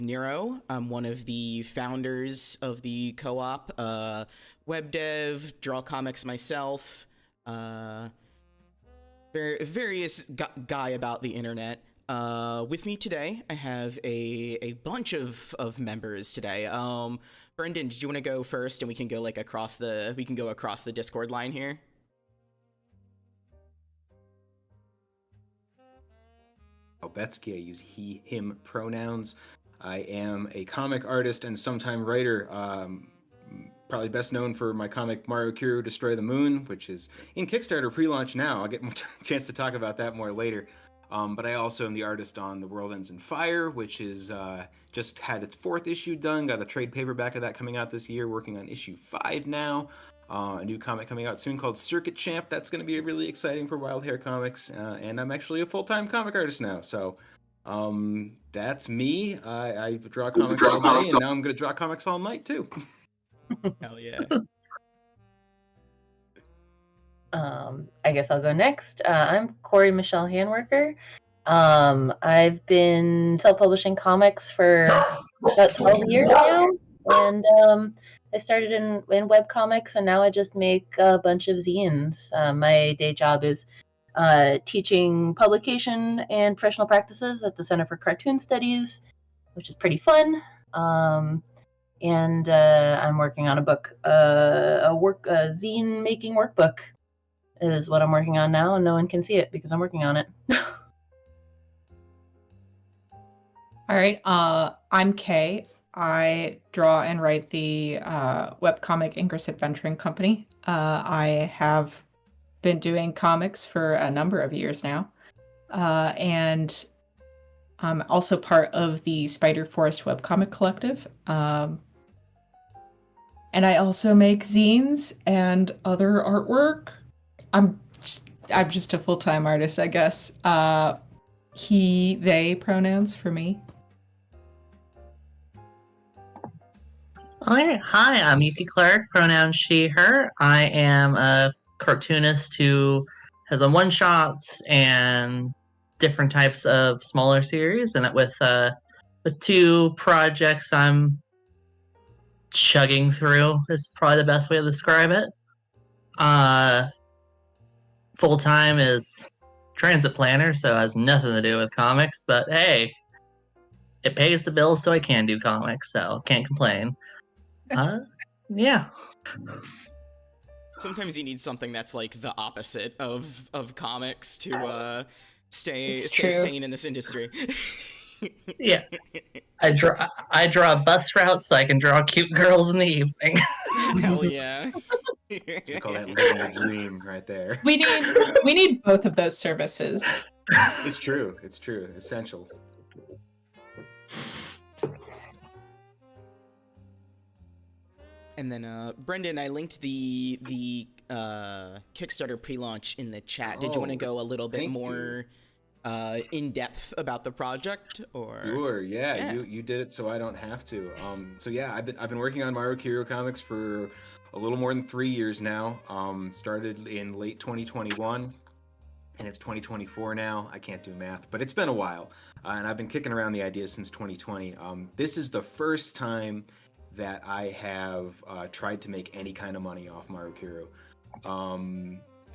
Nero. I'm one of the founders of the co-op, web dev, draw comics myself, uh, various guy about the internet. With me today, I have a bunch of members today. Brendan, did you want to go first, and we can go across the Discord line here? Albetski. I use he, him pronouns. I am a comic artist and sometime writer. Probably best known for my comic Mario Kuro Destroy the Moon, which is in Kickstarter pre-launch now. I'll get a chance to talk about that more later. But I also am the artist on The World Ends in Fire, which is just had its 4th issue done. Got a trade paperback of that coming out this year. Working on issue 5 now. A new comic coming out soon called Circuit Champ. That's going to be really exciting for Wild Hair Comics. And I'm actually a full-time comic artist now. So that's me. I draw comics all day, and now I'm going to draw comics all night too. Hell yeah. I guess I'll go next. I'm Kori Michelle Handwerker. I've been self-publishing comics for about 12 years now, and I started in webcomics, and now I just make a bunch of zines. My day job is teaching publication and professional practices at the Center for Cartoon Studies, which is pretty fun. And I'm working on a book, a zine making workbook is what I'm working on now, and no one can see it because I'm working on it. All right, I'm Kay. I draw and write the webcomic Ingress Adventuring Company. I have been doing comics for a number of years now, and I'm also part of the Spider Forest webcomic collective. And I also make zines and other artwork. I'm just a full-time artist, I guess. He, they pronouns for me. Hi, I'm Yuki Clarke, pronouns she, her. I am a cartoonist who has done one-shots and different types of smaller series, and with 2 projects I'm chugging through is probably the best way to describe it. Full-time is transit planner, so it has nothing to do with comics, but hey, it pays the bills so I can do comics, so can't complain. Yeah. Sometimes you need something that's like the opposite of comics to stay sane in this industry. Yeah. I draw bus routes so I can draw cute girls in the evening. Hell yeah. We call that living the dream right there. We need both of those services. It's true. Essential. And then, Brendan, I linked the Kickstarter pre-launch in the chat. Did you want to go a little bit more in depth about the project, or? Sure. Yeah. You did it, so I don't have to. So yeah, I've been working on Mario Kuro comics for a little more than 3 years now. Started in late 2021, and it's 2024 now. I can't do math, but it's been a while, and I've been kicking around the idea since 2020. This is the first time that I have tried to make any kind of money off Mario Kuro.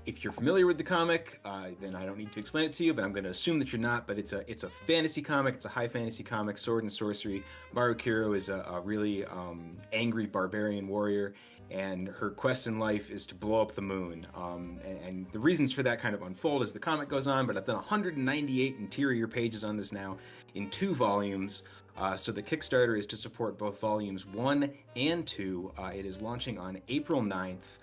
If you're familiar with the comic, then I don't need to explain it to you, but I'm going to assume that you're not. But it's a fantasy comic. It's a high fantasy comic, sword and sorcery. Mario Kuro is a really angry barbarian warrior, and her quest in life is to blow up the moon. And the reasons for that kind of unfold as the comic goes on, but I've done 198 interior pages on this now in 2 volumes. So the Kickstarter is to support both volumes 1 and 2. It is launching on April 9th.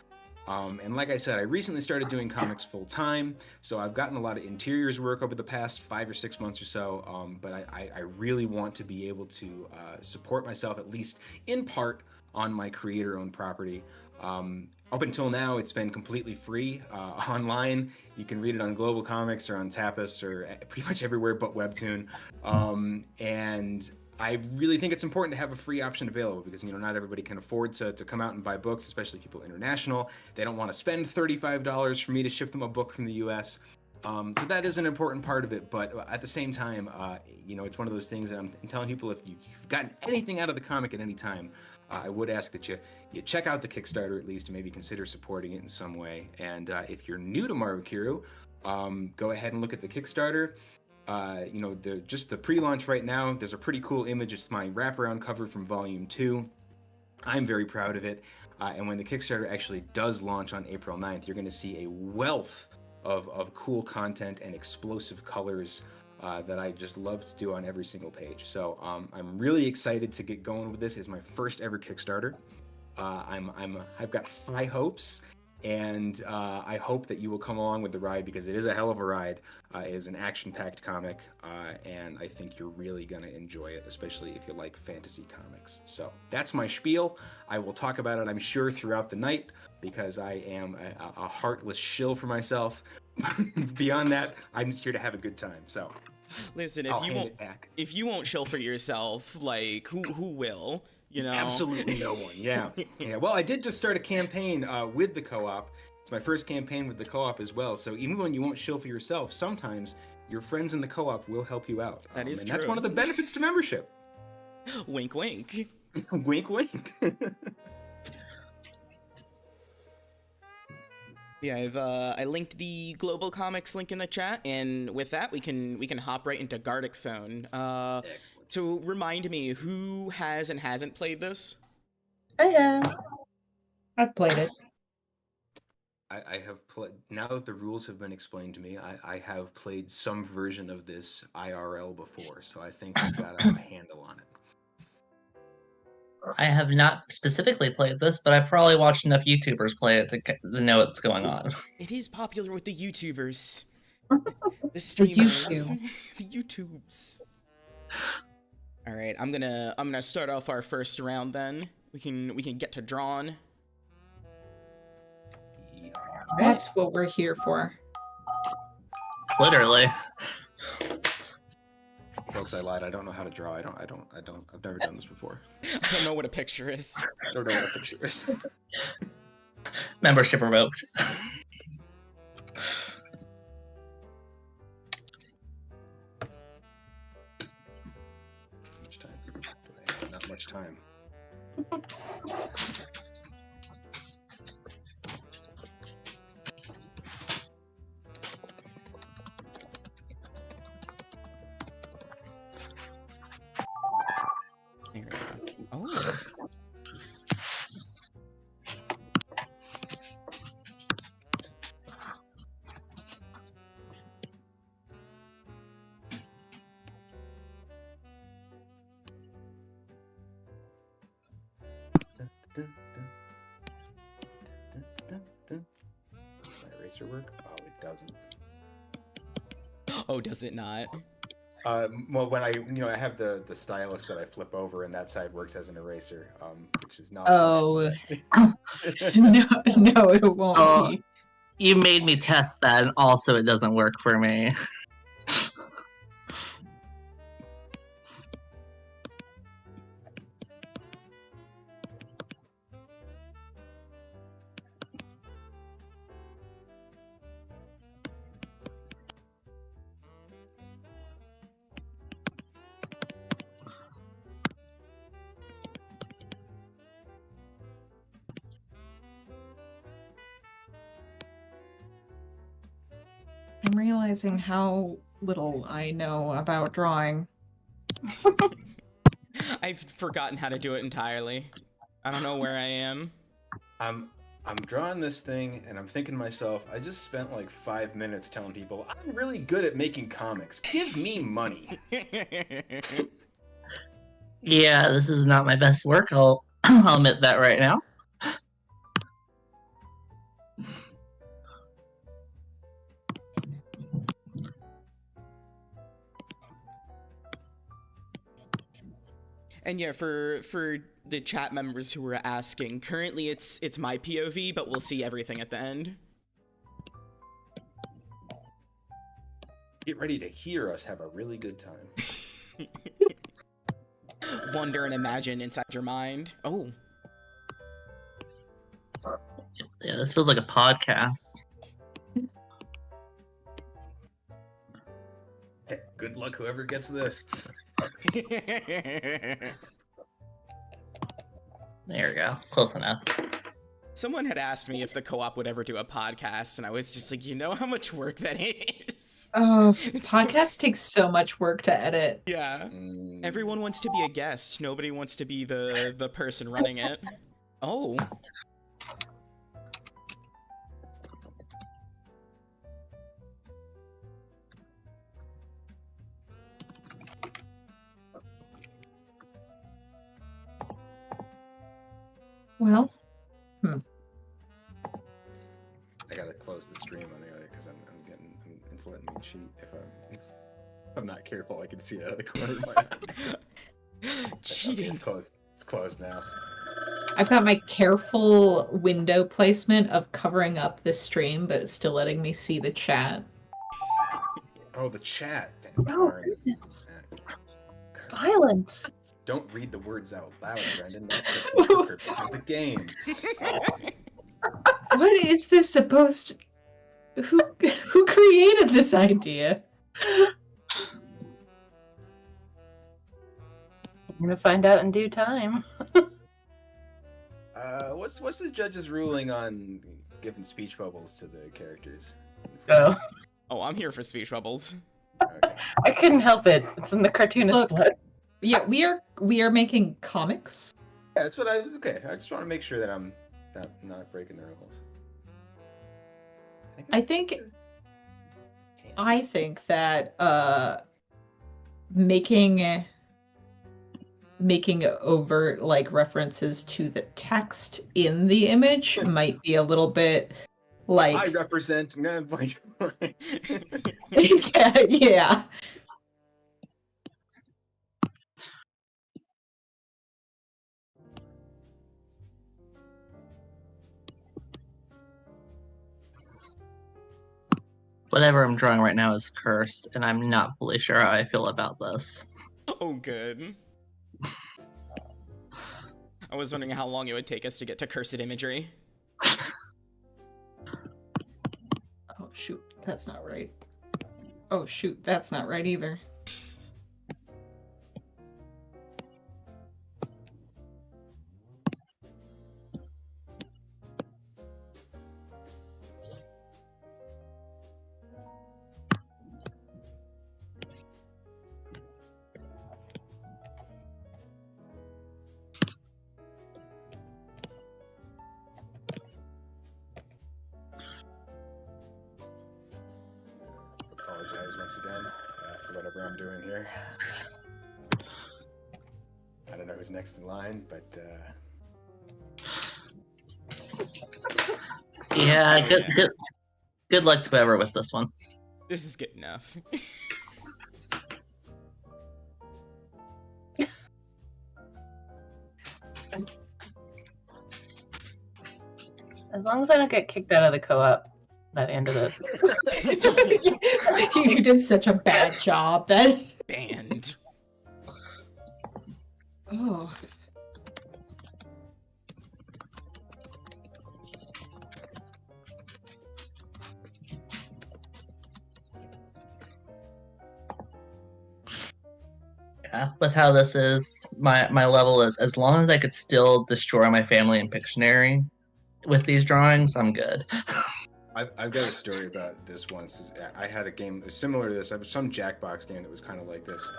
And like I said, I recently started doing comics full time, so I've gotten a lot of interiors work over the past 5 or 6 months or so. But I really want to be able to support myself, at least in part, on my creator-owned property. Up until now, it's been completely free online. You can read it on Global Comics or on Tapas or pretty much everywhere but Webtoon. And I really think it's important to have a free option available because, not everybody can afford to come out and buy books, especially people international. They don't want to spend $35 for me to ship them a book from the US. So that is an important part of it, but at the same time, it's one of those things that I'm telling people, if you've gotten anything out of the comic at any time, I would ask that you check out the Kickstarter at least, and maybe consider supporting it in some way. And if you're new to Marukuru, go ahead and look at the Kickstarter. Just the pre-launch right now, there's a pretty cool image. It's my wraparound cover from Volume 2. I'm very proud of it. And when the Kickstarter actually does launch on April 9th, you're going to see a wealth of cool content and explosive colors that I just love to do on every single page. So I'm really excited to get going with this. It's my first ever Kickstarter. I've got high hopes, and I hope that you will come along with the ride, because it is a hell of a ride. It is an action-packed comic, and I think you're really gonna enjoy it, especially if you like fantasy comics. So that's my spiel. I will talk about it, I'm sure, throughout the night, because I am a heartless shill for myself. Beyond that, I'm just here to have a good time. So listen, if you won't chill for yourself, like who will? Absolutely no one. Yeah. Well, I did just start a campaign with the co-op. It's my first campaign with the co-op as well. So even when you won't chill for yourself, sometimes your friends in the co-op will help you out. That is and true. That's one of the benefits to membership. Wink, wink. Wink, wink. Yeah, I linked the Global Comics link in the chat, and with that we can hop right into Gardic Phone. Excellent. So remind me, who has and hasn't played this? I have. I've played it. I have played. Now that the rules have been explained to me, I have played some version of this IRL before, so I think I've got a handle on it. I have not specifically played this, but I probably watched enough YouTubers play it to know what's going on. It is popular with the YouTubers. The streamers. The YouTubes. All right, I'm gonna start off our first round then. We can get to drawing. That's what we're here for. Literally. Folks, I lied. I don't know how to draw. I've never done this before. I don't know what a picture is. I don't know what a picture is. Membership revoked. Much time? Do I have not much time. There we go. Oh. Does my eraser work? Oh, it doesn't. Oh, does it not? Well, when I have the stylus that I flip over, and that side works as an eraser, which is not. Oh. no, it won't Oh. be. You made me test that, and also it doesn't work for me. I'm realizing how little I know about drawing. I've forgotten how to do it entirely. I don't know where I am. I'm drawing this thing, and I'm thinking to myself, I just spent like 5 minutes telling people I'm really good at making comics. Give me money. Yeah, this is not my best work. I'll admit that right now. And yeah, for the chat members who were asking, currently it's my POV, but we'll see everything at the end. Get ready to hear us have a really good time. Wonder and imagine inside your mind. Oh. Yeah, this feels like a podcast. Good luck, whoever gets this. There we go. Close enough. Someone had asked me if the co-op would ever do a podcast, and I was just like, you know how much work that is? Oh, It's so- podcast takes so much work to edit. Yeah. Mm, Everyone wants to be a guest. Nobody wants to be the person running it. Oh. Well, I gotta close the stream on the other because it's letting me cheat if I'm not careful. I can see it out of the corner of my eye. Okay, Cheating. it's closed. It's closed now. I've got my careful window placement of covering up the stream, but it's still letting me see the chat. Oh, the chat. Oh, Darn. Violence. Don't read the words out loud, Brendan. That's the purpose of the game. What is this supposed to... Who created this idea? I'm gonna find out in due time. What's the judge's ruling on giving speech bubbles to the characters? So Oh, I'm here for speech bubbles. Okay. I couldn't help it. It's in the cartoonist Look. blood. Yeah, we are making comics. Yeah, that's what I was. Okay, I just want to make sure that I'm not breaking the rules. I think that making overt like references to the text in the image might be a little bit I like represent. yeah. Whatever I'm drawing right now is cursed, and I'm not fully sure how I feel about this. Oh, good. I was wondering how long it would take us to get to cursed imagery. Oh shoot, that's not right. Oh shoot, that's not right either. Apologize once again for whatever I'm doing here. I don't know who's next in line, but Yeah, Oh, good, yeah. good, good luck to whoever with this one. This is good enough. As long as I don't get kicked out of the co-op by the end of this. You did such a bad job then. Banned. Oh. Yeah, with how this is, my level is as long as I could still destroy my family in Pictionary with these drawings, I'm good. I've got a story about this once. I had a game similar to this. I have some Jackbox game that was kind of like this.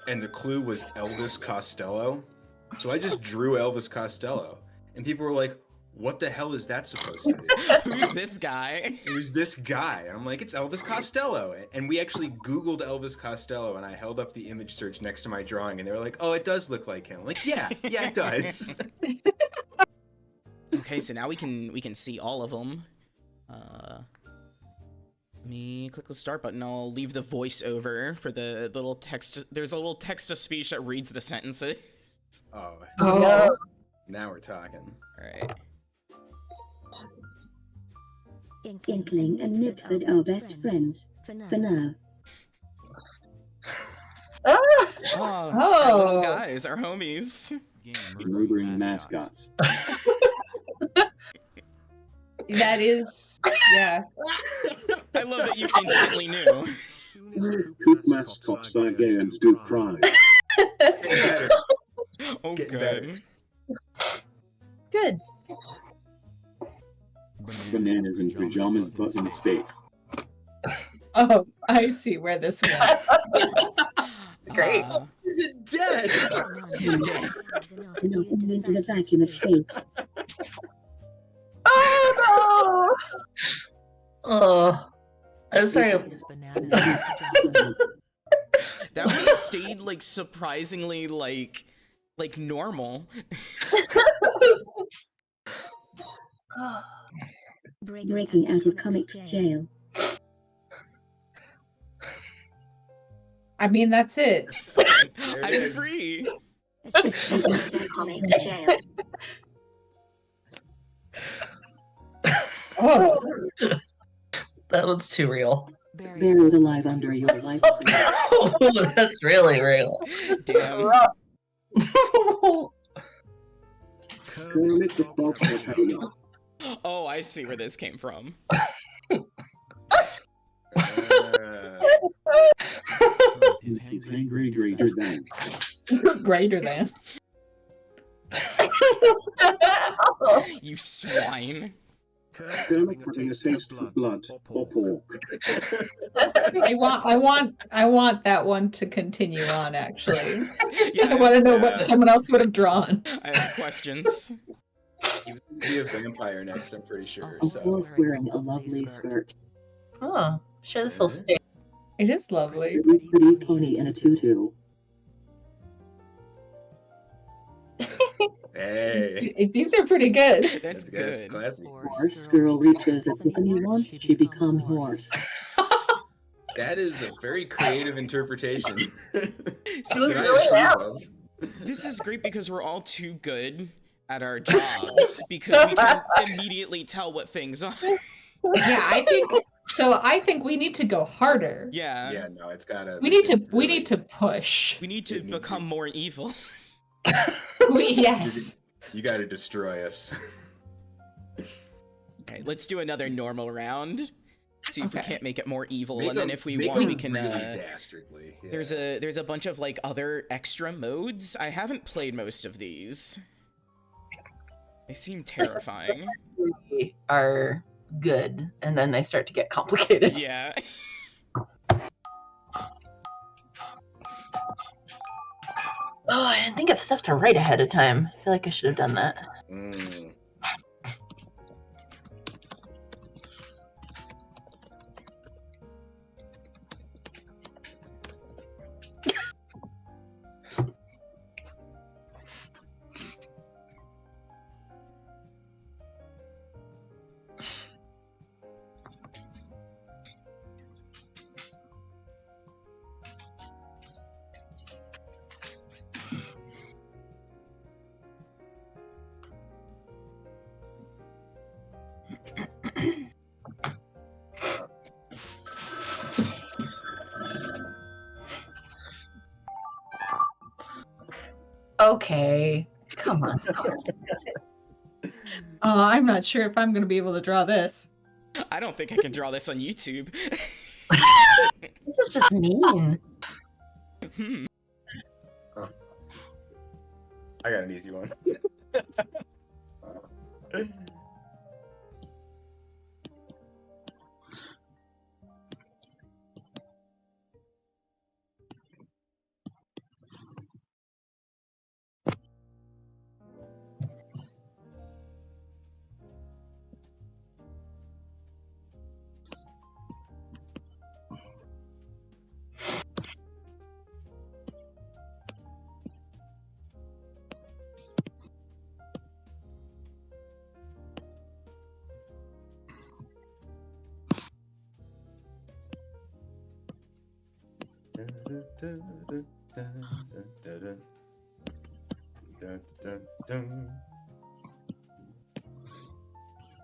And the clue was Elvis Costello. So I just drew Elvis Costello. And people were like, what the hell is that supposed to be? Who's this guy? Who's this guy? And I'm like, it's Elvis Costello. And we actually Googled Elvis Costello, and I held up the image search next to my drawing, and they were like, oh, it does look like him. I'm like, yeah, it does. Okay, so now we can see all of them. Let me click the start button. I'll leave the voiceover for the little text. There's a little text to speech that reads the sentences. Oh, Oh. now we're talking. All right. Inkling and Nipford are best friends. For now. Ah! Oh, our little Oh. guys, our homies. Murdering mascots. That is, yeah. I love that you instantly knew. Coop mascots are gay and do cry. Oh, getting better. good. Good. Bananas in pajamas but in space. Oh, I see where this went. Great. Is it dead? He's dead. To not enter into the vacuum of space. Oh I'm sorry. That one stayed like surprisingly like normal. no! Breaking out of comics jail. I mean, that's it. I'm free. Comics jail. Oh, That one's too real. Buried alive under your life. Oh, that's really real. Damn. Kermit the Frog Potato. Oh, I see where this came from. He's angry greater than. greater than. You swine. Kermit having a taste for blood or pork. I want that one to continue on. Actually, Yeah, I want to know what someone else would have drawn. I have questions. He was gonna be a vampire next, I'm pretty sure. A So wolf wearing a lovely skirt. Oh, sure this will stay. It is lovely. A pretty pony in a tutu. hey, These are pretty good. That's that's good. classy. Horse girl reaches epiphany once she become horse. That is a very creative interpretation. See, That I really approve of. this is great because we're all too good at our jobs because we can immediately tell what things are. Yeah, I think so. I think we need to go harder. Yeah. Yeah, no, it's gotta. We need to push. We need to It needs to become be- more evil. Yes. You gotta destroy us. Okay, let's do another normal round. See if we Okay. can't make it more evil, Make and then 'em- if we make want, 'em we can. really dastardly. Yeah. There's a bunch of like other extra modes. I haven't played most of these. They seem terrifying. They are good, and then they start to get complicated. Yeah. Oh, I didn't think of stuff to write ahead of time. I feel like I should have done that. Mm. Okay, come on. I'm not sure if I'm going to be able to draw this. I don't think I can draw this on YouTube. This is just mean. Hmm. I got an easy one.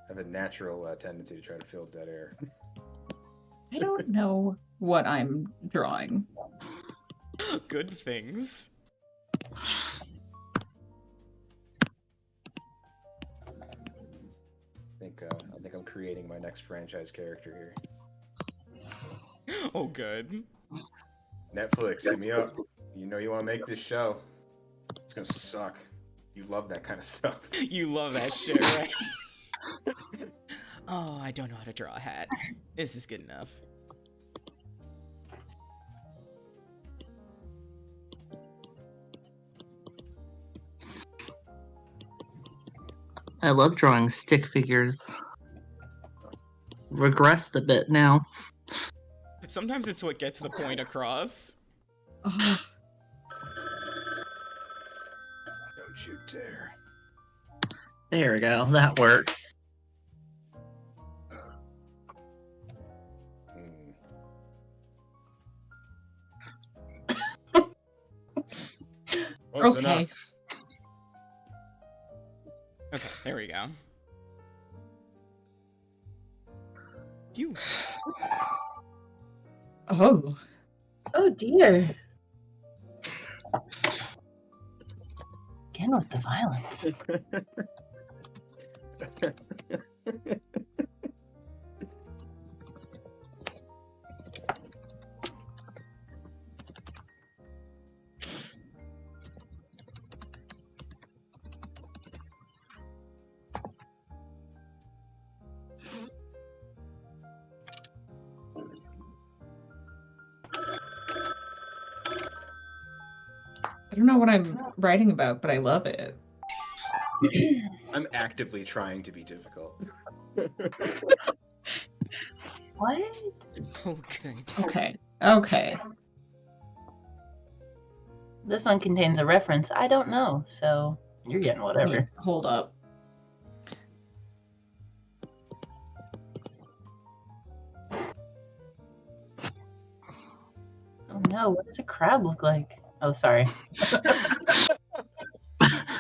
I have a natural tendency to try to fill dead air. I don't know what I'm drawing. Good things. I think I'm creating my next franchise character here. Oh, good. Netflix, hit me up. You know you want to make this show. It's gonna suck. You love that kind of stuff. You love that shit, right? Oh, I don't know how to draw a hat. This is good enough. I love drawing stick figures. Regressed a bit now. Sometimes it's what gets the point across. Oh, Don't you dare. There we go. That works. Close Okay. enough. Okay, there we go. You. oh. Oh dear. Again with the violence. I don't know what I'm writing about, but I love it. I'm actively trying to be difficult. What? Oh, good. Okay. Okay. This one contains a reference I don't know, so you're getting whatever. Hold up. Oh no, what does a crab look like? Oh, sorry.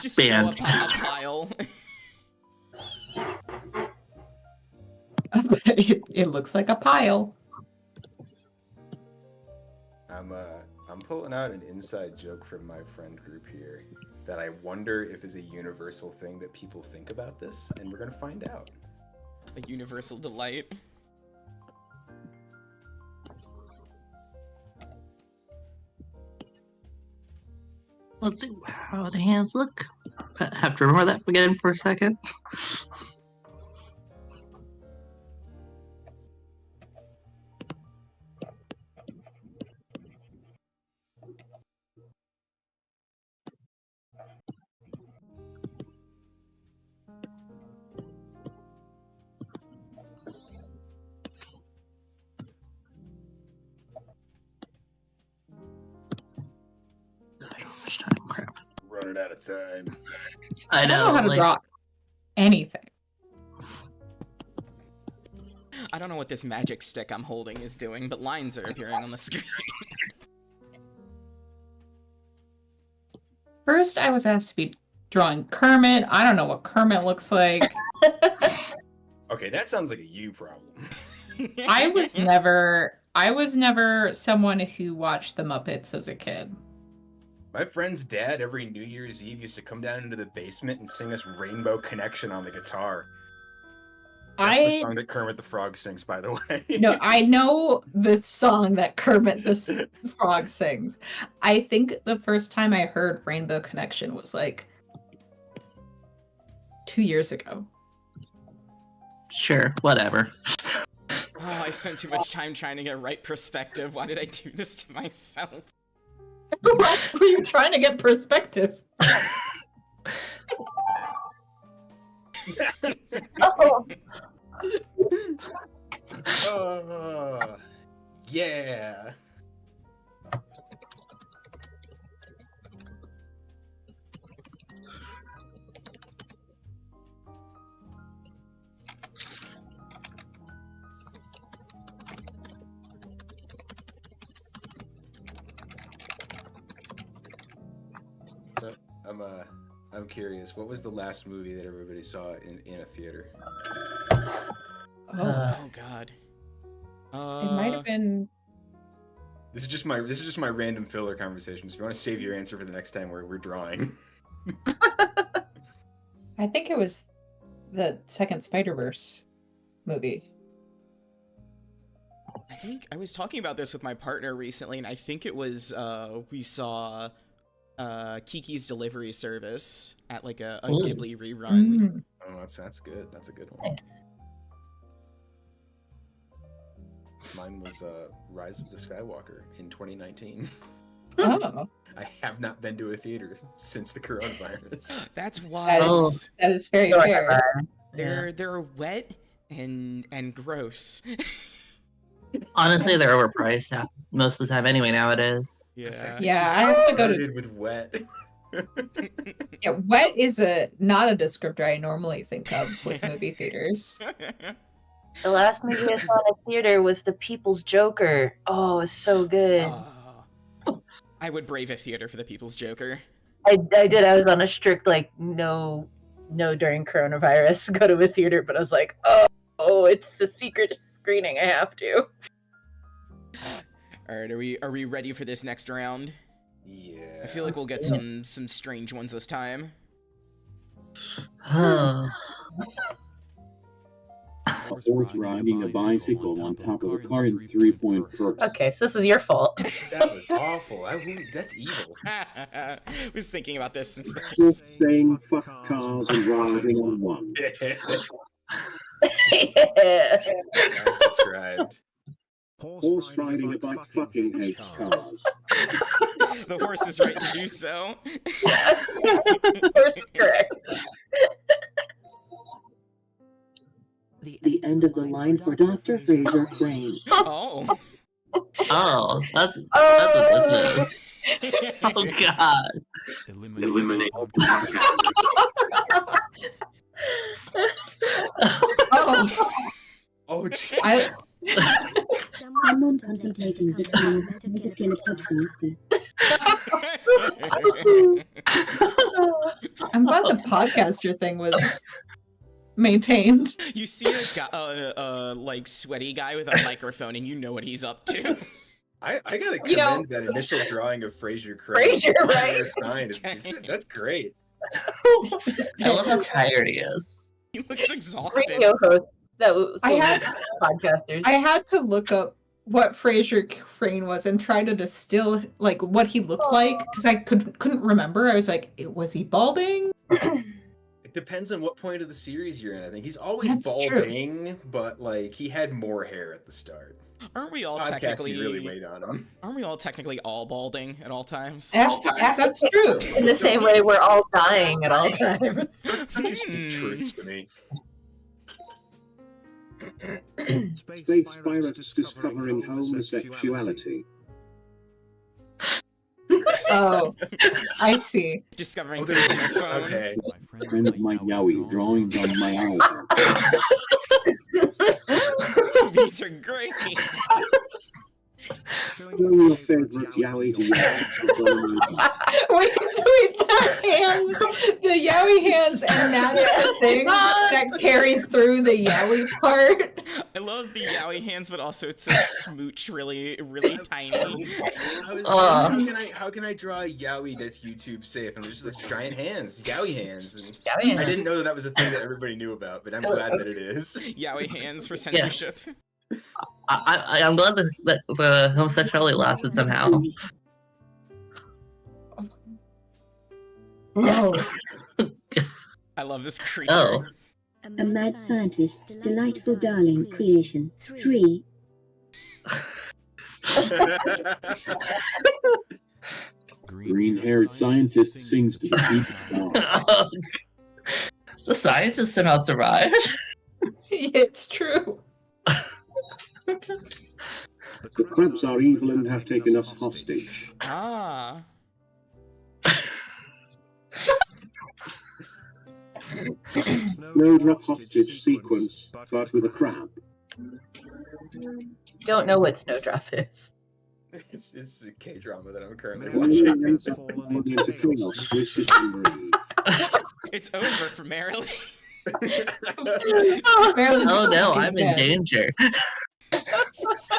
Just you know, a Banned. pile. It looks like a pile. I'm pulling out an inside joke from my friend group here that I wonder if is a universal thing that people think about this, and we're gonna find out. A universal delight. Let's see how the hands look. I have to remember that again for a second. I don't know how much time. Crap. Running out of time. I I don't know. know how to like, draw anything. I don't know what this magic stick I'm holding is doing, but lines are appearing on the screen. First, I was asked to be drawing Kermit. I don't know what Kermit looks like. Okay, that sounds like a you problem. I was never someone who watched the Muppets as a kid. My friend's dad every New Year's Eve used to come down into the basement and sing us Rainbow Connection on the guitar. That's the song that Kermit the Frog sings, by the way. No, I know the song that Kermit the Frog sings. I think the first time I heard Rainbow Connection was like 2 years ago. Sure, whatever. Oh, I spent too much time trying to get right perspective. Why did I do this to myself? Why were you trying to get perspective? Oh, Yeah. So I'm curious. What was the last movie that everybody saw in a theater? Oh God. It might have been. This is just my random filler conversation. So if you want to save your answer for the next time we're drawing. I think it was the second Spider-Verse movie. I think I was talking about this with my partner recently, and I think it was we saw Kiki's Delivery Service at like a Ghibli rerun. Oh, that's good. That's a good one. Nice. Mine was Rise of the Skywalker in 2019. Oh, I have not been to a theater since the coronavirus. That's that wild. is very Sure. fair. They're wet and gross. Honestly, they're overpriced most of the time anyway nowadays. Yeah. Yeah, I have to go to. Started with wet. Yeah, wet is not a descriptor I normally think of with movie theaters. The last movie I saw in a theater was The People's Joker. Oh, it's so good. I would brave a theater for The People's Joker. I did. I was on a strict like no during coronavirus go to a theater, but I was like, oh, it's a secret screening. I have to. All right, are we ready for this next round? Yeah. I feel like we'll get some strange ones this time. A horse riding a bicycle on top of a car in 3-point bursts. Okay, so this is your fault. That was awful. That's evil. I was thinking about this since Just saying fuck cars and riding on one. Yeah. As described. Horse riding a bike fucking hates cars. the horse is right to do so. Horse is correct. The end of the line for Dr. Fraser Crane. Oh. Oh, that's what this is. Oh god. Eliminate. Oh, Oh, Someone contemplating becoming a significant podcaster. I'm glad the podcaster thing was maintained. You see a guy, like sweaty guy with a microphone, and you know what he's up to. I gotta You know- commend that initial drawing of Fraser Crane. Fraser, right? That's great. I love how tired he is. He looks exhausted. Radio host. That was I had podcasters. I had to look up what Fraser Crane was and try to distill like what he looked like because I couldn't remember. I was like, was he balding? It depends on what point of the series you're in. I think he's always That's true. balding, but like he had more hair at the start. Aren't we all Podcasting technically really weighed on him. Aren't we all technically all balding at all times? That's true. In the same way, we're all dying at all times. You speak truths to me. Space pirates discovering homosexuality. Oh, I see. Discovering Oh, things there's on their phone. okay. Friend of my Yowie drawings on my album. These are great. Show your favorite Yowie to Wait, the Yowie hands, and that's the thing that carried through the Yowie part. I love the Yowie hands, but also it's a smooch, really, really tiny. I was like, how can I draw a Yowie that's YouTube safe? And there's just giant hands, Yowie hands. And I didn't know that was a thing that everybody knew about, but I'm glad that it is. Yowie hands for censorship. I'm glad that the homosexuality lasted somehow. Oh, I love this creature. Oh. A mad scientist's delightful darling creation. 3. Green-haired scientist sings to the beat. The scientist somehow survived. it's true. The crabs are evil and have taken us hostage. Ah. Snowdrop hostage sequence, but with a crab. Don't know what Snowdrop is. It's a K-drama that I'm currently watching. Into chaos with history. It's over for Marilyn. Oh no, I'm in danger. That's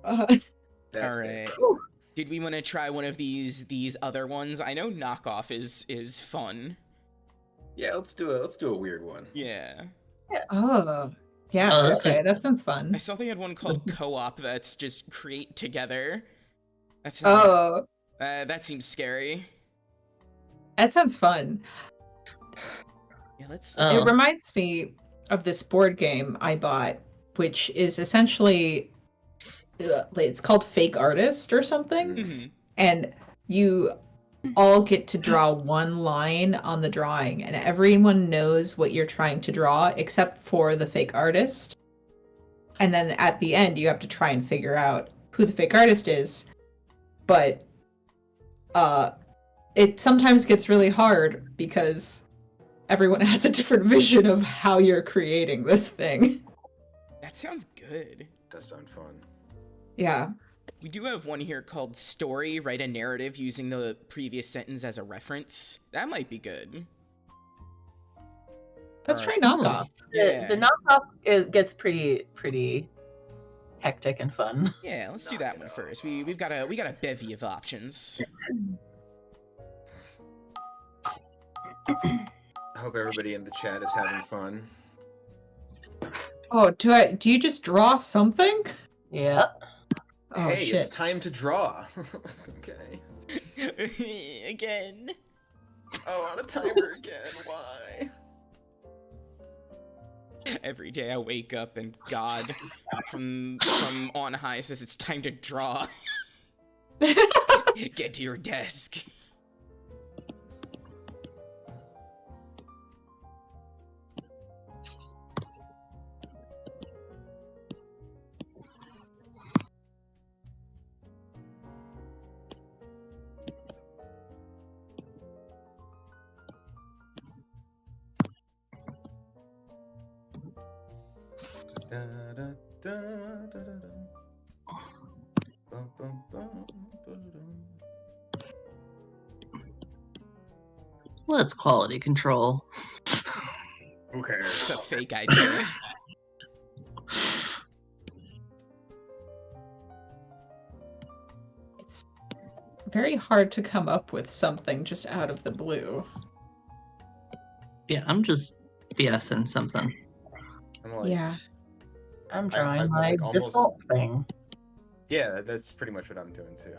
All right. fantastic. Did we want to try one of these other ones? I know knockoff is fun. Yeah, let's do a weird one. Yeah. Oh, Yeah, Oh, that's okay, that sounds I fun. saw they had one called Co-op that's just create together. That's Oh, that seems scary. that sounds fun. Yeah, let's Oh. It reminds me of this board game I bought, which is essentially it's called Fake Artist or something, Mhm. and you all get to draw one line on the drawing, and everyone knows what you're trying to draw except for the fake artist. And then at the end, you have to try and figure out who the fake artist is. But it sometimes gets really hard because everyone has a different vision of how you're creating this thing. That sounds good. Does sound fun. Yeah. We do have one here called Story, write a narrative using the previous sentence as a reference. That might be good. Let's All try right. knockoff. Yeah. The knockoff gets pretty hectic and fun. Yeah, let's do that one first. We got a bevy of options. I hope everybody in the chat is having fun. Oh, do you just draw something? Yeah. Oh Hey, shit. it's time to draw. Okay. Again. Oh, on a timer again. Why? Every day I wake up and God from on high says it's time to draw. Get to your desk. Da, da, da, da, da, da. Bum, bum, bum, ba-da-dum. Well, it's quality control. Who cares? It's a fake idea. It's very hard to come up with something just out of the blue. Yeah, I'm just BSing something. I'm like, Yeah. I'm I drawing my like almost- default thing. yeah, that's pretty much what I'm doing too.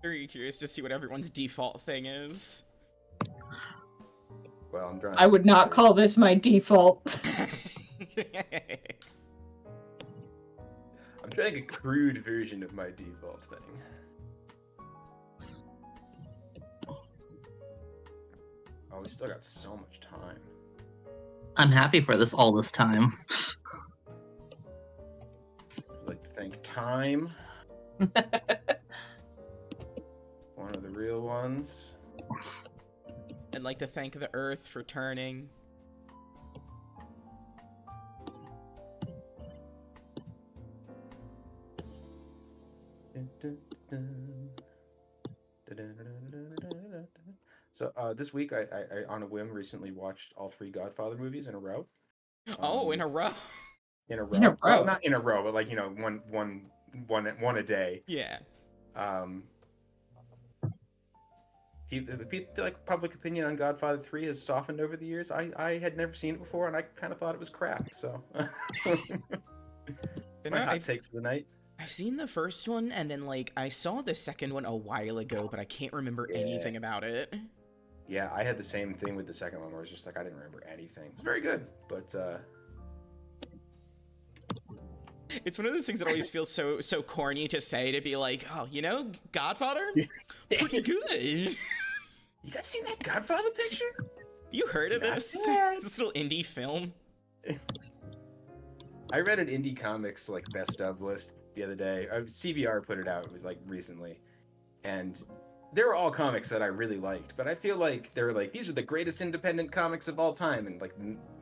Very curious to see what everyone's default thing is. Well, I'm drawing. I would not call this my default. I'm trying a crude version of my default thing. Oh, we still got so much time. I'm happy for this all this time. I'd like to thank time. One of the real ones. I'd like to thank the Earth for turning. So this week I on a whim recently watched all 3 Godfather movies in a row. Oh, in a row. In a row. In a Well, row. not in a row, but like, you know, one a day. Yeah. Like public opinion on Godfather 3 has softened over the years. I had never seen it before, and I kind of thought it was crap. So it's my hot take for the night. I've seen the first one, and then like I saw the second one a while ago, but I can't remember Yeah. anything about it. Yeah, I had the same thing with the second one, where it's just like I didn't remember anything. It's very good, but It's one of those things that always feels so corny to say, to be like, oh, you know, Godfather, pretty good. you guys seen that Godfather picture? You heard of Not this? bad. This little indie film. I read an indie comics like best of list the other day. CBR put it out. It was like recently, and they were all comics that I really liked. But I feel like they were like, these are the greatest independent comics of all time, and like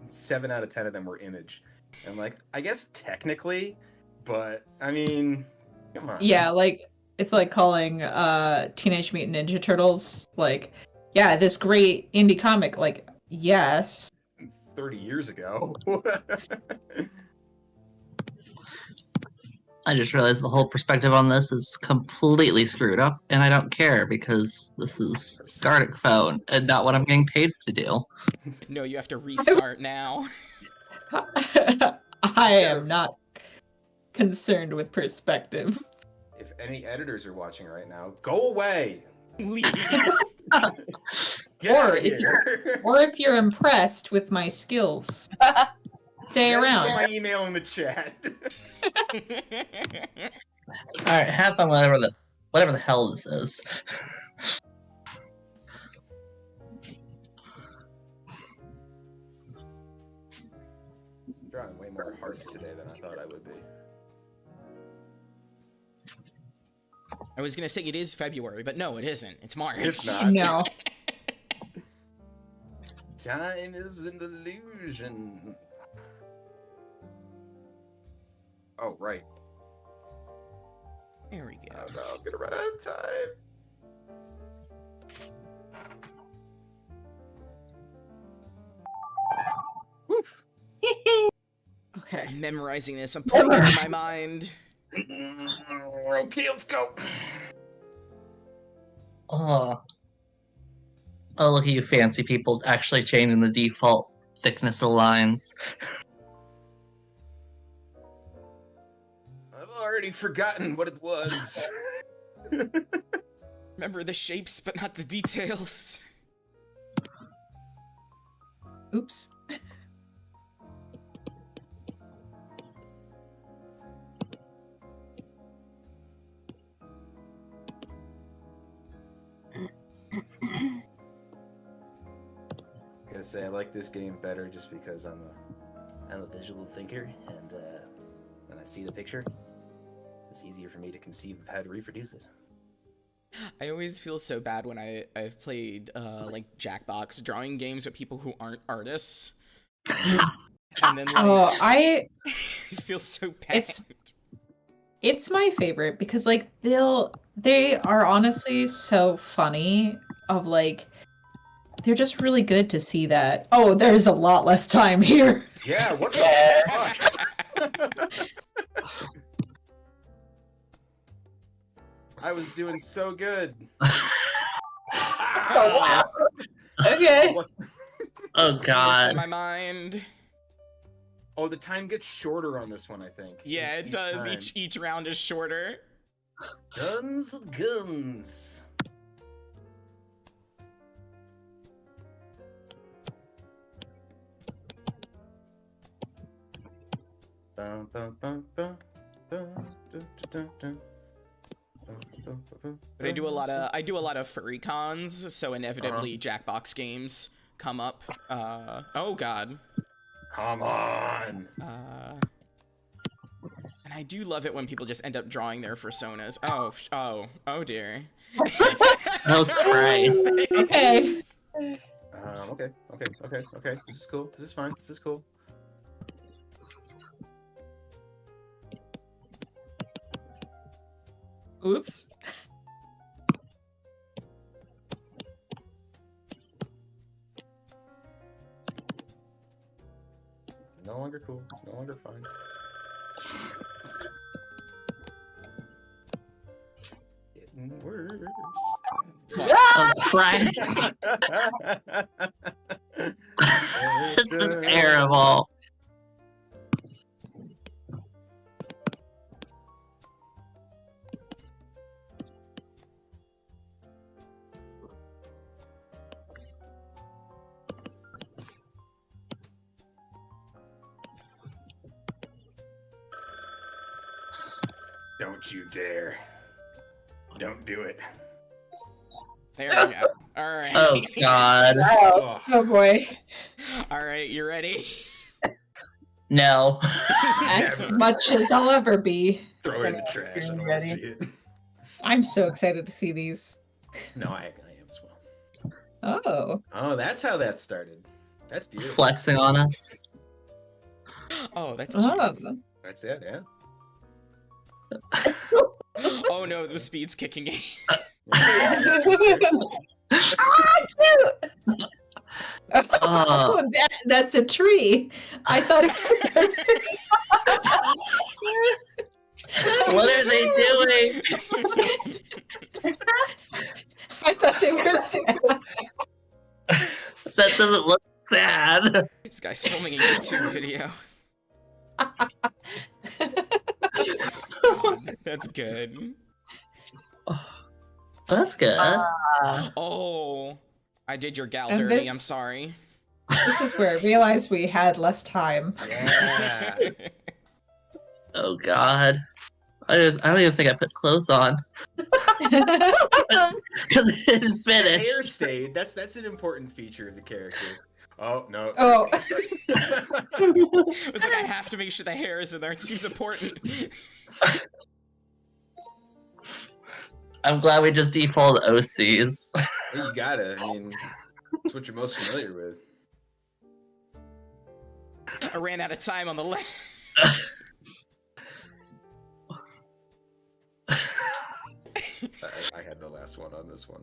7 out of 10 of them were Image. And I'm like, I guess technically, but I mean, come on. Yeah, like it's like calling Teenage Mutant Ninja Turtles like, yeah, this great indie comic. Like, yes, 30 years ago. I just realized the whole perspective on this is completely screwed up, and I don't care because this is Gartic Phone and not what I'm getting paid to do. No, you have to restart now. I am not concerned with perspective. If any editors are watching right now, go away. Leave. Get out of if here. Or if you're impressed with my skills, stay Put around. my email in the chat. All right, have fun, whatever the hell this is. Drawing way more hearts today than I thought I would be. I was gonna say it is February, but no, it isn't. It's March. It's not. No. Time is an illusion. Oh, right. There we go. Oh no, I'm gonna run out of time. Woof. Okay. I'm memorizing this. I'm putting it in my mind. Okay, let's go. Oh, look at you fancy people actually changing the default thickness of lines. I've already forgotten what it was. Remember the shapes, but not the details. Oops. I gotta say, I like this game better just because I'm a visual thinker, and when I see the picture, it's easier for me to conceive of how to reproduce it. I always feel so bad when I've played like Jackbox drawing games with people who aren't artists. And then like I feel so bad. It's my favorite because like they are honestly so funny of like they're just really good to see that there's a lot less time here. Yeah, what the fuck? I was doing so good. Oh, wow. Okay. Oh Voice god. in my mind. Oh, the time gets shorter on this one, I think. Yeah, it does. time. Each round is shorter. Guns of guns. Bum, bum, bum, bum, bum, dun, dun, dun, dun. But I do a lot of furry cons, so inevitably Jackbox games come up. Oh god. Come on. And I do love it when people just end up drawing their personas. Oh dear. Oh Christ. Okay. Okay. This is cool. This is fine. This is cool. Oops. It's no longer cool. It's no longer fine. Getting worse. Oh Christ. This is terrible. Don't you dare. Don't do it. There we go. Alright. Oh god. Oh, Oh boy. Alright, you ready? No. As Never. much as I'll ever be. throw it in the trash. I don't want to Ready? see it. I'm so excited to see these. No, I am as well. Oh. Oh, that's how that started. That's beautiful. Flexing on us. Oh, that's cute. Oh. That's it, yeah. Oh no, the speed's kicking in. Ah, cute! Oh. that That's a tree. I thought it was a person. What are they doing? I thought they were sad. That doesn't look sad. This guy's filming a YouTube video. That's good. That's good. Oh, I did your gal And dirty. this- I'm sorry. This is where I realized we had less time. Yeah. Oh God. I don't even think I put clothes on because I didn't finish. Hair stayed. That's an important feature of the character. Oh no. Oh. It's like I have to make sure the hair is in there. It seems important. I'm glad we just default OCs. You gotta. I mean, that's what you're most familiar with. I ran out of time on the left. I had the last one on this one.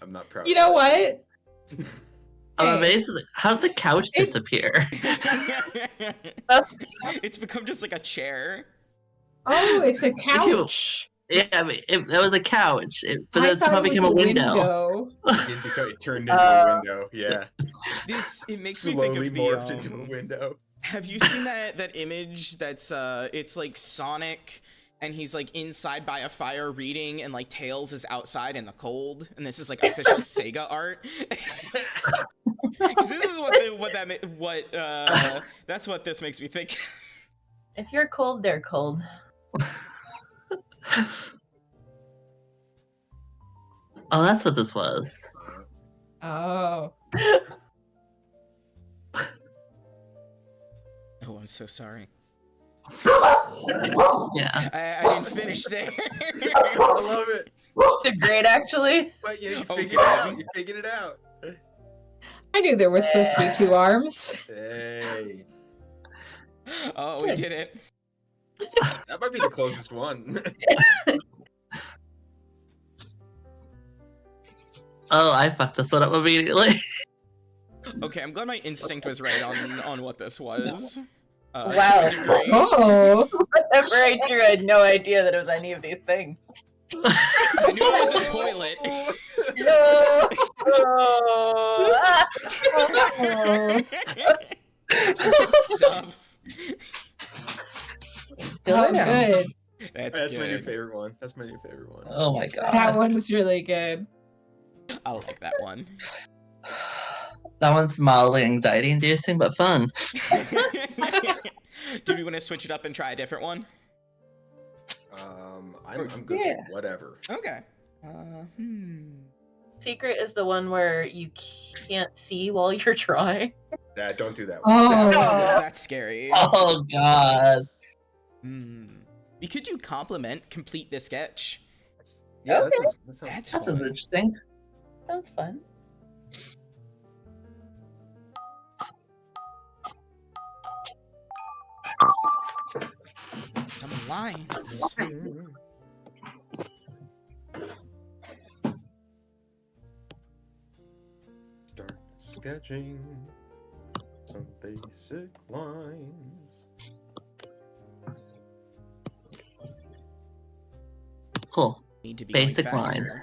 I'm not proud. You know what? I'm Hey. amazed. How did the couch disappear? It's become just like a chair. Oh, it's a couch. Yeah, I mean, that was a couch, but I then thought somehow it was became a window. It turned into a window. Yeah. It makes me think Slowly of the. morphed into a window. Have you seen that image that's it's like Sonic and he's like inside by a fire reading and like Tails is outside in the cold and this is like official Sega art? 'Cause this is that's what this makes me think. If you're cold, they're cold. Oh, that's what this was. Oh. Oh, I'm so sorry. Yeah. I didn't finish there. I love it. They're great, actually. But you Oh, figured it out. You figured it out. I knew there were supposed to be two arms. Hey, Oh, we did it. that might be the closest one. Oh, I fucked this one up immediately. Okay, I'm glad my instinct was right on what this was. Wow. To a degree. Oh. Whenever I drew, I had no idea that it was any of these things. I knew it was a toilet. No! Oh. Some stuff. Oh, good. That's That's my new good. favorite one. That's my new favorite one. Oh my God. That one was really good. I like that one. That one's mildly anxiety-inducing, but fun. Do we want to switch it up and try a different one? I'm good Yeah. for whatever. Okay. Secret is the one where you can't see while you're drawing. Yeah, don't do that one. Oh. That's scary. Oh God. We could do compliment, complete the sketch. Yeah, Okay. that sounds That's That sounds fun. interesting. Sounds fun. Some lines. Start sketching some basic lines. Cool. Need to be Basic going faster. lines.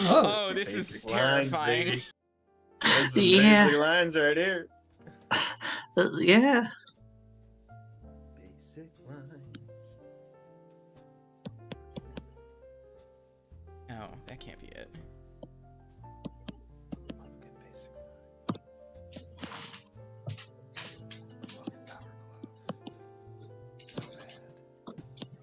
Oh, this is Basic lines, terrifying. baby. Those are Yeah. basic lines right here. Yeah. Basic lines. No, that can't be it. Good basic Welcome, Power Glove. So bad.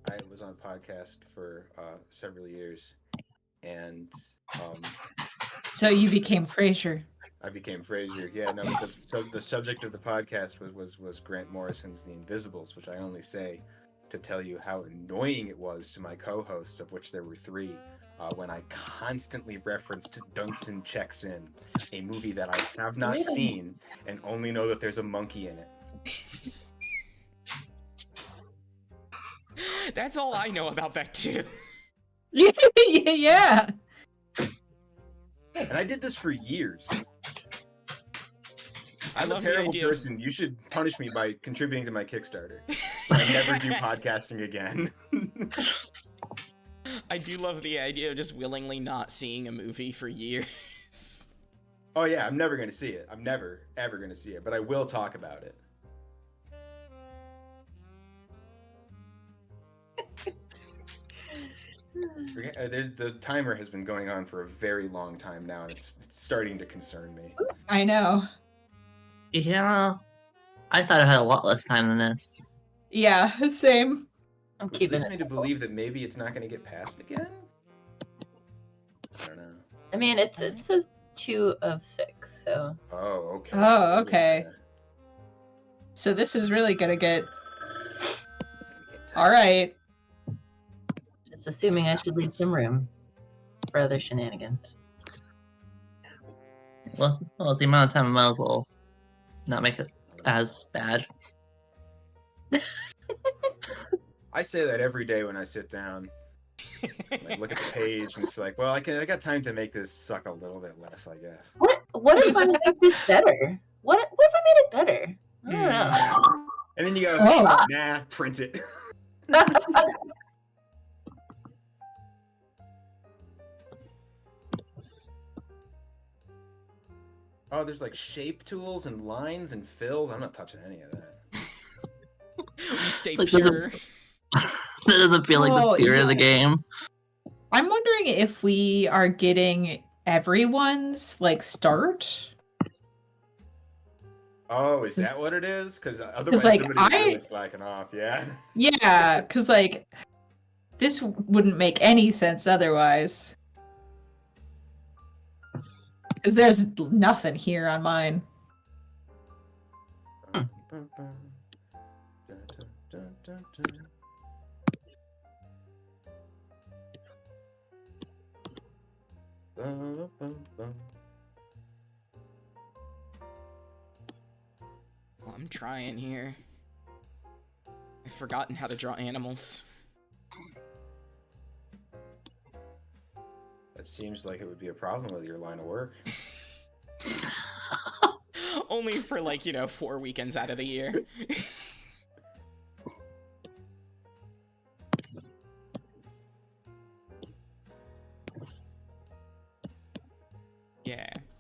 I was on podcast for several years, and So you became Frasier. I became Frasier. Yeah, no, but the subject of the podcast was Grant Morrison's The Invisibles, which I only say to tell you how annoying it was to my co-hosts, of which there were 3, when I constantly referenced Dunstan Checks In, a movie that I have not seen and only know that there's a monkey in it. That's all I know about that too. Yeah. And I did this for years. I I'm a love the terrible idea of- person. You should punish me by contributing to my Kickstarter, so I never do podcasting again. I do love the idea of just willingly not seeing a movie for years. Oh yeah, I'm never gonna see it. I'm never, ever gonna see it, but I will talk about it. The timer has been going on for a very long time now, and it's starting to concern me. I know. Yeah, I thought I had a lot less time than this. Yeah, same. I'm Which keeping leads it. me to believe that maybe it's not going to get passed again? I don't know. I mean, it says 2 of 6, so. Oh, okay. Oh, So it is okay. gonna- So this is really gonna get. it's gonna get tense. All right. Just assuming I should leave some room for other shenanigans. Well, the amount of time I might as well not make it as bad. I say that every day when I sit down. Like, look at the page and it's like, well, I got time to make this suck a little bit less, I guess. What if I make this better? What if I made it better? I don't know. And then you go, Oh. nah, print it. Oh, there's like shape tools and lines and fills. I'm not touching any of that. We stay It's like, pure. that doesn't feel like the Oh, spirit of the yeah. game. I'm wondering if we are getting everyone's like start. Oh, is that what it is? Because otherwise like, somebody's really slacking off, yeah? Yeah, because like this wouldn't make any sense otherwise. Because there's nothing here on mine. Well, I'm trying here. I've forgotten how to draw animals. That seems like it would be a problem with your line of work. Only for like, 4 weekends out of the year.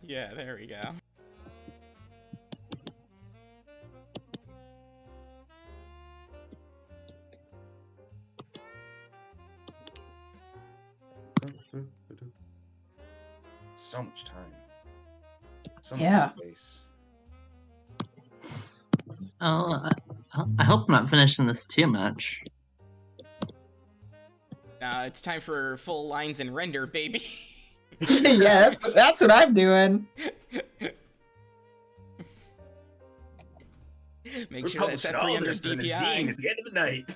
Yeah, there we go. So much time. So Yeah. much space. Oh, I hope I'm not finishing this too much. It's time for full lines and render, baby. Yes, that's what I'm doing. Make We're sure that's at publishing all 300 this in a zine DPI. at the end of the night.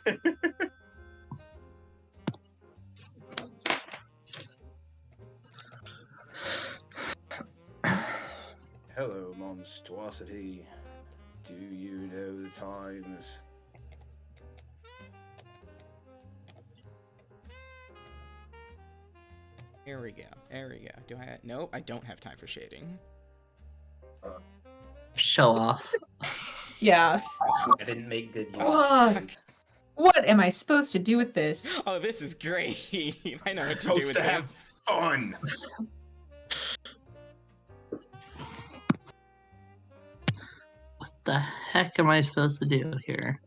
Hello, monstrosity. Do you know the times? There we go. Do I? Nope, I don't have time for shading. Show off. Yeah. I didn't make good use. Fuck. What am I supposed to do with this? Oh, this is great. I know what to Supposed do with to have this. fun. What the heck am I supposed to do here?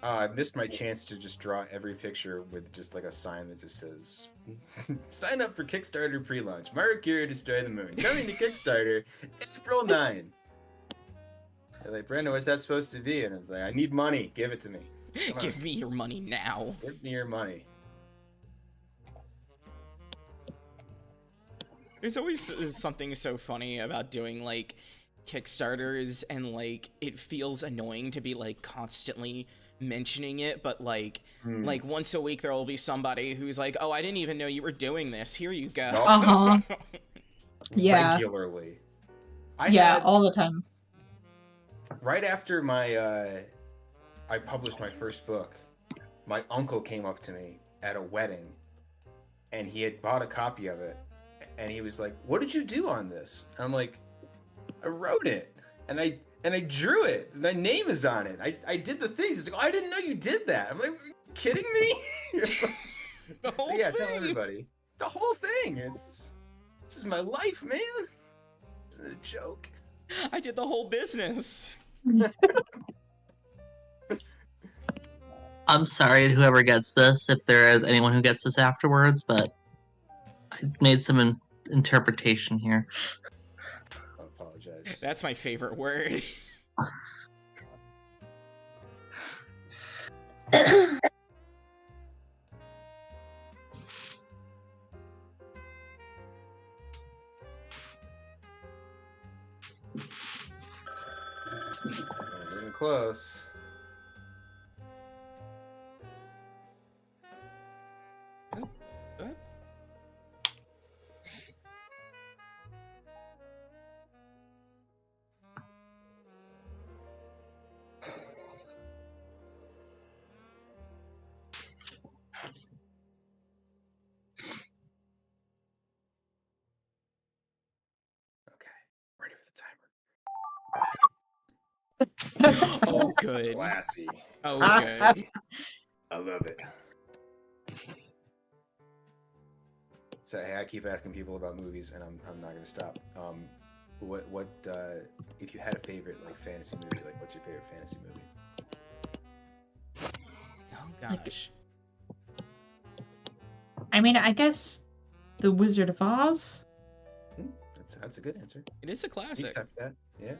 I missed my chance to just draw every picture with just like a sign that just says, sign up for Kickstarter pre-launch. Mario Kart Destroy the Moon. Coming to Kickstarter April 9. They're like, Brendan, what's that supposed to be? And I was like, I need money. Give it to me. Come on. Give me your money now. Give me your money. There's always something so funny about doing like Kickstarters, and like it feels annoying to be like constantly mentioning it, but like once a week there will be somebody who's like, oh, I didn't even know you were doing this, here you go. Yeah. Regularly. All the time. Right after I published my first book, my uncle came up to me at a wedding, and he had bought a copy of it, and he was like, what did you do on this? And I'm like, I wrote it, and I drew it. My name is on it. I did the things. He's like, oh, I didn't know you did that. I'm like, are you kidding me? The whole so yeah, thing. tell everybody. The whole thing. This is my life, man. This isn't a joke. I did the whole business. I'm sorry to whoever gets this, if there is anyone who gets this afterwards, but I made some interpretation here. I apologize. That's my favorite word. Getting close. What? Okay, ready for the timer. Oh, good. Classy. Oh, good. I love it. So hey, I keep asking people about movies, and I'm not gonna stop. What if you had a favorite like fantasy movie? Like, what's your favorite fantasy movie? Oh gosh. I mean, I guess The Wizard of Oz. That's a good answer. It is a You classic. accept that? Yeah.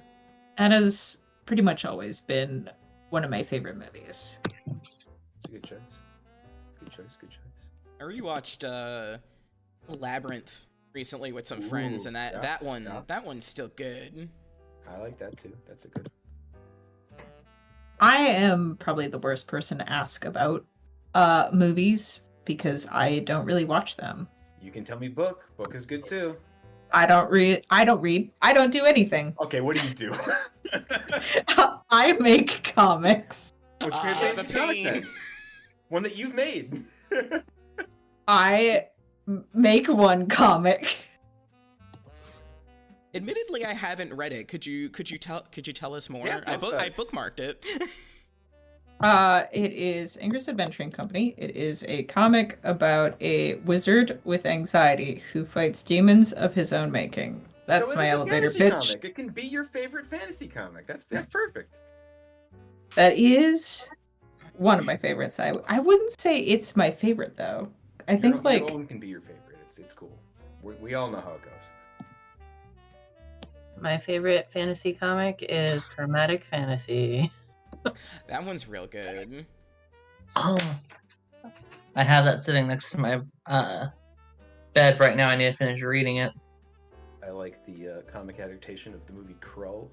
That has pretty much always been one of my favorite movies. It's a good choice. Good choice. Good choice. I rewatched Labyrinth recently with some friends, Ooh, and yeah, that one yeah. that one's still good. I like that too. That's a good. I am probably the worst person to ask about movies because I don't really watch them. You can tell me book. Book is good too. I don't read. I don't do anything. Okay, what do you do? I make comics. What's your Ah, favorite the fantasy comic pain. then? One that you've made. I make one comic. Admittedly, I haven't read it. Could you tell us more? Yeah, tell us about I it. bookmarked it. It is Ingress Adventuring Company. It is a comic about a wizard with anxiety who fights demons of his own making. That's So it my is a elevator fantasy pitch. Comic. It can be your favorite fantasy comic. That's perfect. That is one of my favorites. I wouldn't say it's my favorite though. I think Your like own can be your favorite. It's cool. We all know how it goes. My favorite fantasy comic is Chromatic Fantasy. That one's real good. Oh, I have that sitting next to my bed right now. I need to finish reading it. I like the comic adaptation of the movie Krull.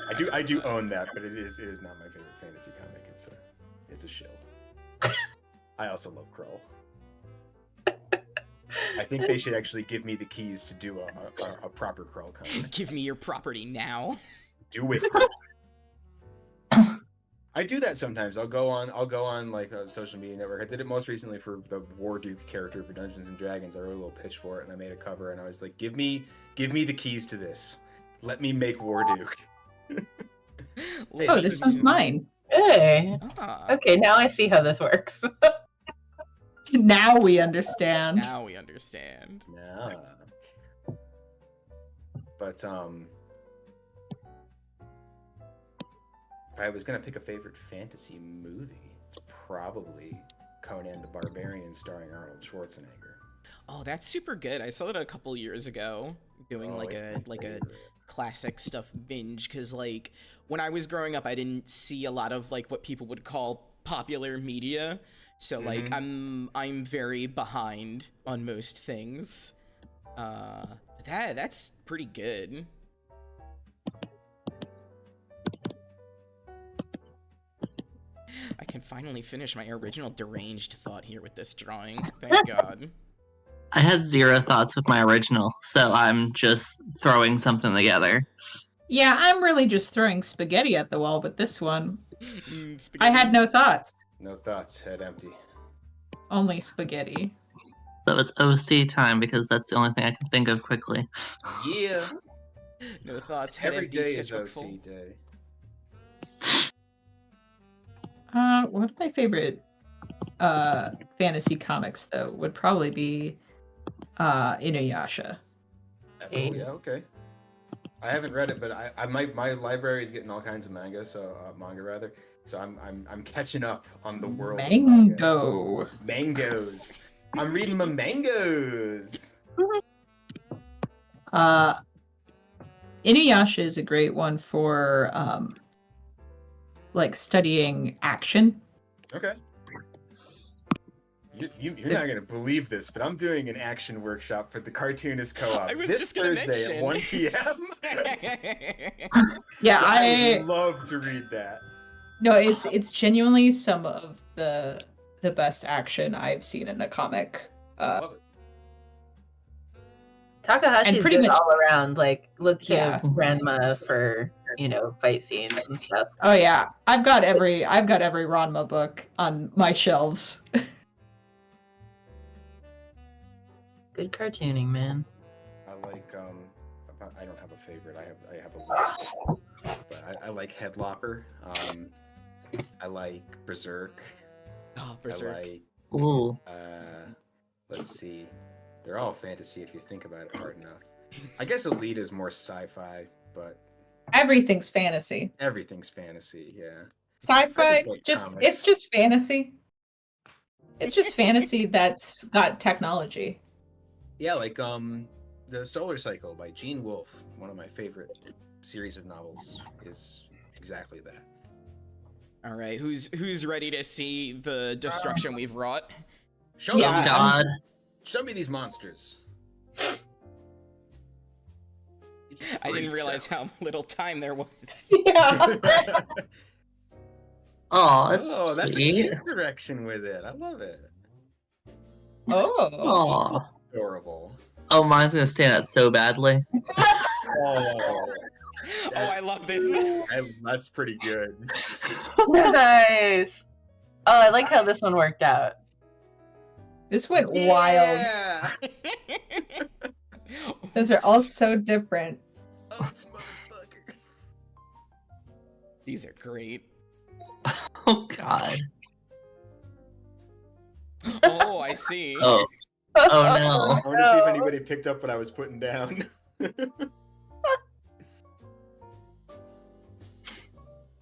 I do own that, but it is not my favorite fantasy comic. It's a shill. I also love Krull. I think they should actually give me the keys to do a proper Krull comic. Give me your property now. Do it. I do that sometimes. I'll go on like a social media network. I did it most recently for the Warduke character for Dungeons and Dragons. I wrote a little pitch for it, and I made a cover, and I was like, "Give me the keys to this. Let me make Warduke." oh, this one's mine. Hey. Ah, Okay, now I see how this works. Now we understand. now we understand. Yeah. But if I was gonna pick a favorite fantasy movie, it's probably Conan the Barbarian starring Arnold Schwarzenegger. Oh, that's super good. I saw that a couple years ago, doing Oh, like it's a my like a favorite. classic stuff binge, because like when I was growing up, I didn't see a lot of like what people would call popular media, so like I'm very behind on most things. That's pretty good. can finally finish my original deranged thought here with this drawing. Thank God. I had 0 thoughts with my original, so I'm just throwing something together. Yeah, I'm really just throwing spaghetti at the wall with this one. I Spaghetti. had no thoughts. No thoughts, head empty. Only spaghetti. So it's OC time because that's the only thing I can think of quickly. Yeah. No thoughts. Head Every empty, day is sketchbook full. OC day. One of my favorite fantasy comics though would probably be Inuyasha. Oh yeah, okay. I haven't read it, but my library is getting all kinds of manga, manga rather. So I'm catching up on the world. Of Mango. Mangoes. I'm reading my mangoes. Inuyasha is a great one for like studying action. Okay. You're not gonna believe this, but I'm doing an action workshop for the Cartoonist Co-op I was this just gonna Thursday at mention. 1 p.m. Yeah, So I I would love to read that. no, it's genuinely some of the best action I've seen in a comic. Love it. Takahashi's And pretty good much- all around. Like, look to Yeah. Grandma for, fight scenes and stuff. Oh yeah, I've got every Ranma book on my shelves. Good cartooning, man. I like I don't have a favorite. I have a list. But I like Headlopper. I like Berserk. Oh, Berserk. I like Ooh. let's see. They're all fantasy if you think about it hard enough. I guess Elite is more sci-fi, but Everything's fantasy. everything's fantasy, yeah. Sci-fi, I just like just comics. it's just fantasy. It's just fantasy that's got technology. Yeah, like The Solar Cycle by Gene Wolfe, one of my favorite series of novels, is exactly that. All right, who's ready to see the destruction we've wrought? Show me Yeah. these God. Show me these monsters. I didn't realize how little time there was. Yeah. Oh, that's Oh, that's a sweet. cute direction with it. I love it. Oh. Oh. Adorable. Oh, mine's gonna stand out so badly. Oh, Oh, I love this. that's pretty good. Nice. Oh, I like how this one worked out. This went wild. Yeah! Those are all so different. Oh, it's motherfucker. These are great. Oh God. Oh, I see. Oh. Oh no. I want to see if anybody picked up what I was putting down.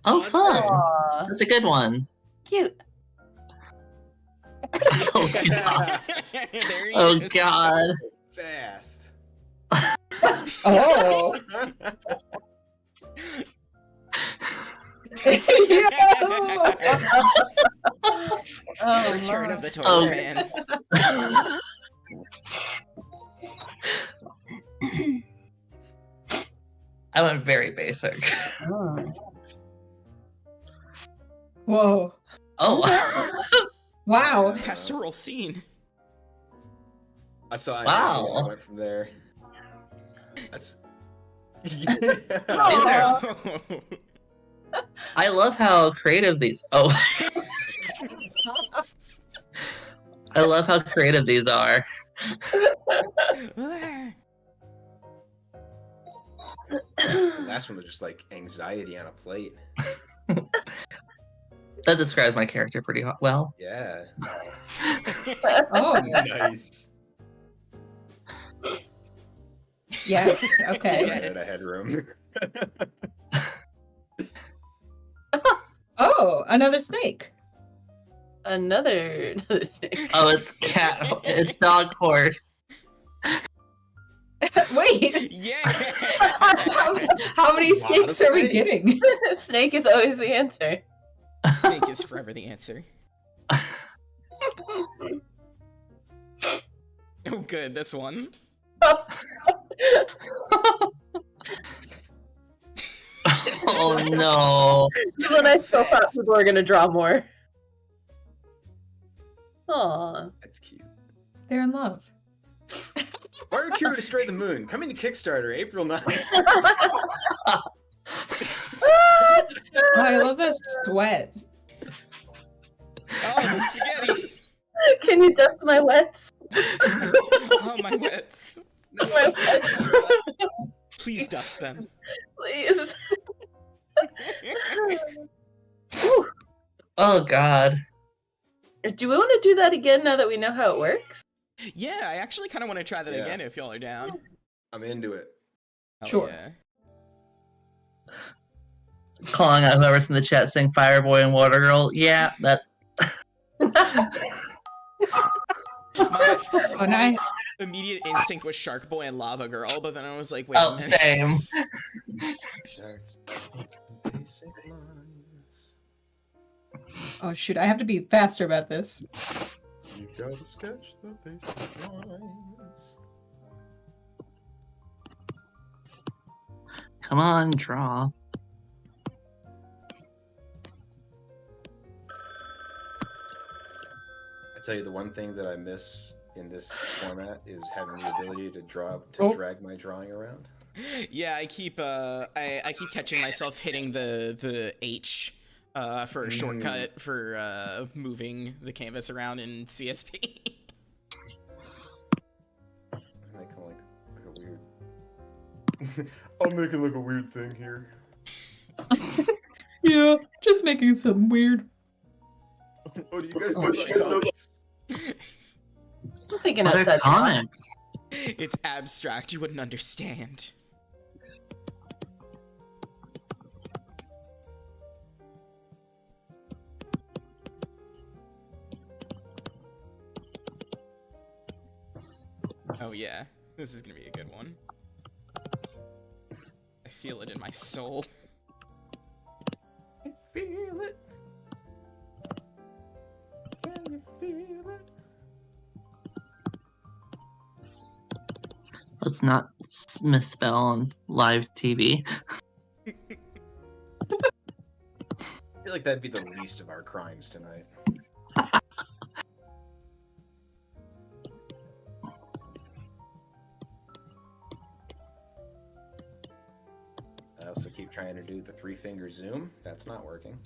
Oh, that's fun. Aw, That's a good one. cute. Oh God. There he Oh is. God. Fast. Oh. Oh, Return my. of the Toy Oh. Man. I went very basic. Oh. Whoa. Oh. Wow. Pastoral scene. I saw it. Wow. I went from there. That's. Oh. I love how creative these. Oh. I love how creative these are. The last one was just like anxiety on a plate. That describes my character pretty well. Yeah. Oh, Nice. yes. Okay. Yeah. Had a headroom. Oh, another snake. Another thing. Oh, it's cat. It's dog horse. Wait. Yeah. How many A lot of snakes are we snakes. getting? Snake is always the answer. Snake is forever the answer. Oh, good. This one. Oh no. Even I still thought people were gonna draw more. Aw. That's cute. They're in love. Mario Hero Destroy the Moon, coming to Kickstarter, April 9th. Oh, I love the sweat. Oh, the spaghetti. Can you dust my wets? Oh, my wets. My wets. Please dust them. Please. Oh God. Do we want to do that again now that we know how it works? Yeah, I actually kind of want to try that Yeah. again if y'all are down. I'm into it. Hell Sure. yeah. Calling out whoever's in the chat saying Fireboy and Water Girl. Yeah, that. Oh, nice. Immediate instinct was Shark Boy and Lava Girl, but then I was like, wait a Oh, minute. same. That's basic lines. Oh shoot, I have to be faster about this. You gotta sketch the basic lines. Come on, draw. I tell you, the one thing that I miss in this format is having the ability to Oh. drag my drawing around. Yeah, I keep I keep catching myself hitting the H for a shortcut for moving the canvas around in CSP. I make like a weird. I'm making like a weird thing here. Yeah, just making some weird. Oh, do you guys Oh, know shit. about comics? I'm thinking What are outside the box. comics? It's abstract, you wouldn't understand. Oh yeah, this is gonna be a good one. I feel it in my soul. I feel it. Can you feel it? Let's not misspell on live TV. I feel like that'd be the least of our crimes tonight. I also keep trying to do the 3-finger zoom. That's not working.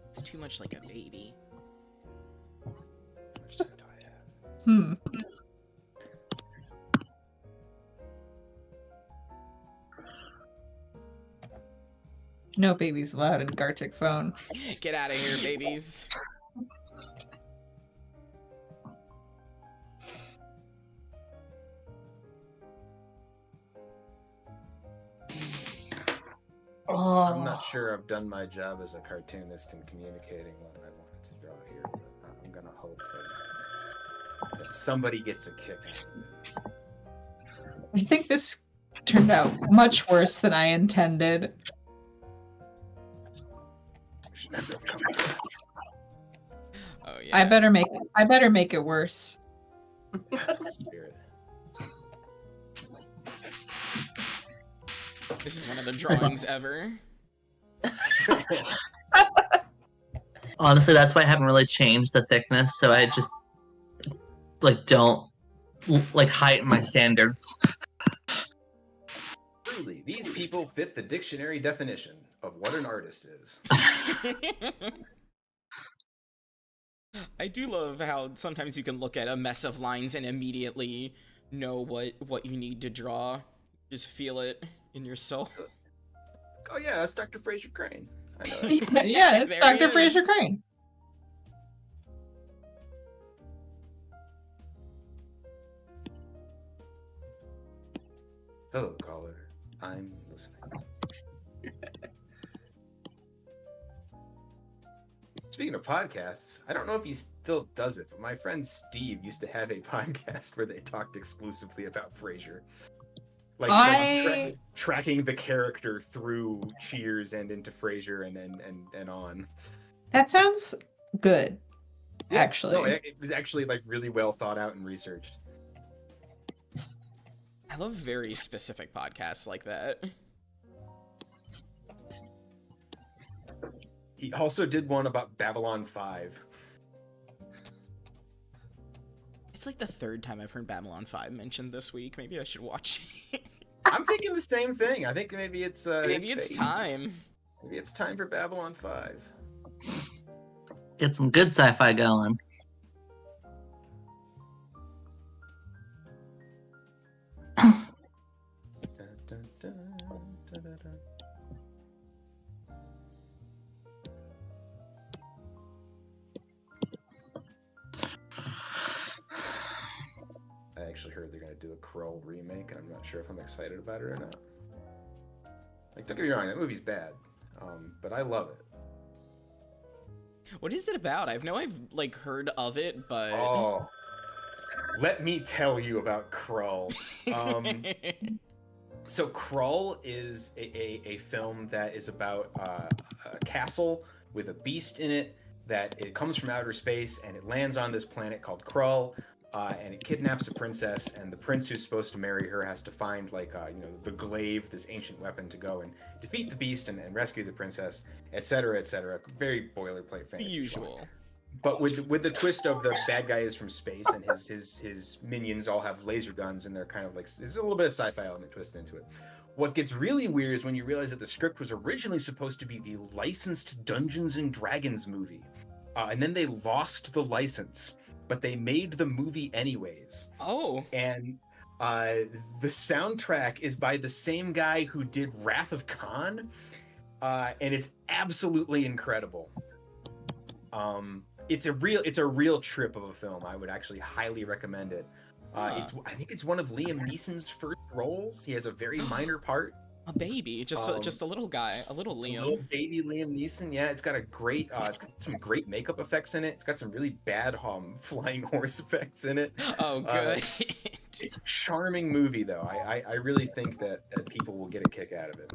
It's too much like a baby. How much time do I have? Hmm. No babies allowed in Gartic phone. Get out of here, babies. I'm not sure I've done my job as a cartoonist in communicating what I wanted to draw here, but I'm gonna hope that somebody gets a kick out of it. I think this turned out much worse than I intended. Should never have come to that. Oh yeah. I better make it worse. That's the spirit. This is one of the drawings ever. Honestly, that's why I haven't really changed the thickness, so I just don't heighten my standards. Truly, these people fit the dictionary definition of what an artist is. I do love how sometimes you can look at a mess of lines and immediately know what you need to draw. Just feel it in your soul. Oh yeah, that's Dr. Fraser Crane. I know that. Yeah, it's There Dr. he Fraser is. Crane. Hello, caller. I'm listening. Speaking of podcasts, I don't know if he still does it, but my friend Steve used to have a podcast where they talked exclusively about Frasier. Like tracking the character through Cheers and into Frasier and on. That sounds good. Actually. No, it was actually like really well thought out and researched. I love very specific podcasts like that. He also did one about Babylon 5. It's like the third time I've heard Babylon 5 mentioned this week. Maybe I should watch it. I'm thinking the same thing. I think maybe it's Maybe it's time. Maybe it's time for Babylon 5. Get some good sci-fi going. I actually heard they're gonna do a Krull remake, and I'm not sure if I'm excited about it or not. Like, don't get me wrong, that movie's bad, but I love it. What is it about? I've like heard of it, but Oh, let me tell you about Krull. So Krull is a film that is about a castle with a beast in it that it comes from outer space and it lands on this planet called Krull, and it kidnaps a princess, and the prince who's supposed to marry her has to find like the glaive, this ancient weapon, to go and defeat the beast and rescue the princess, etc., etc. Very boilerplate fantasy. usual. But with the twist of the bad guy is from space and his minions all have laser guns, and they're kind of like, there's a little bit of sci-fi element twisted into it. What gets really weird is when you realize that the script was originally supposed to be the licensed Dungeons and Dragons movie, and then they lost the license, but they made the movie anyways. Oh. And the soundtrack is by the same guy who did Wrath of Khan, and it's absolutely incredible. It's a real trip of a film. I would actually highly recommend it. I think it's one of Liam Neeson's first roles. He has a very minor part. A baby, just a little guy, a little Liam. Little baby Liam Neeson. Yeah, it's got a great, it's got some great makeup effects in it. It's got some really bad flying horse effects in it. Oh, good. It's a charming movie, though. I really think that people will get a kick out of it.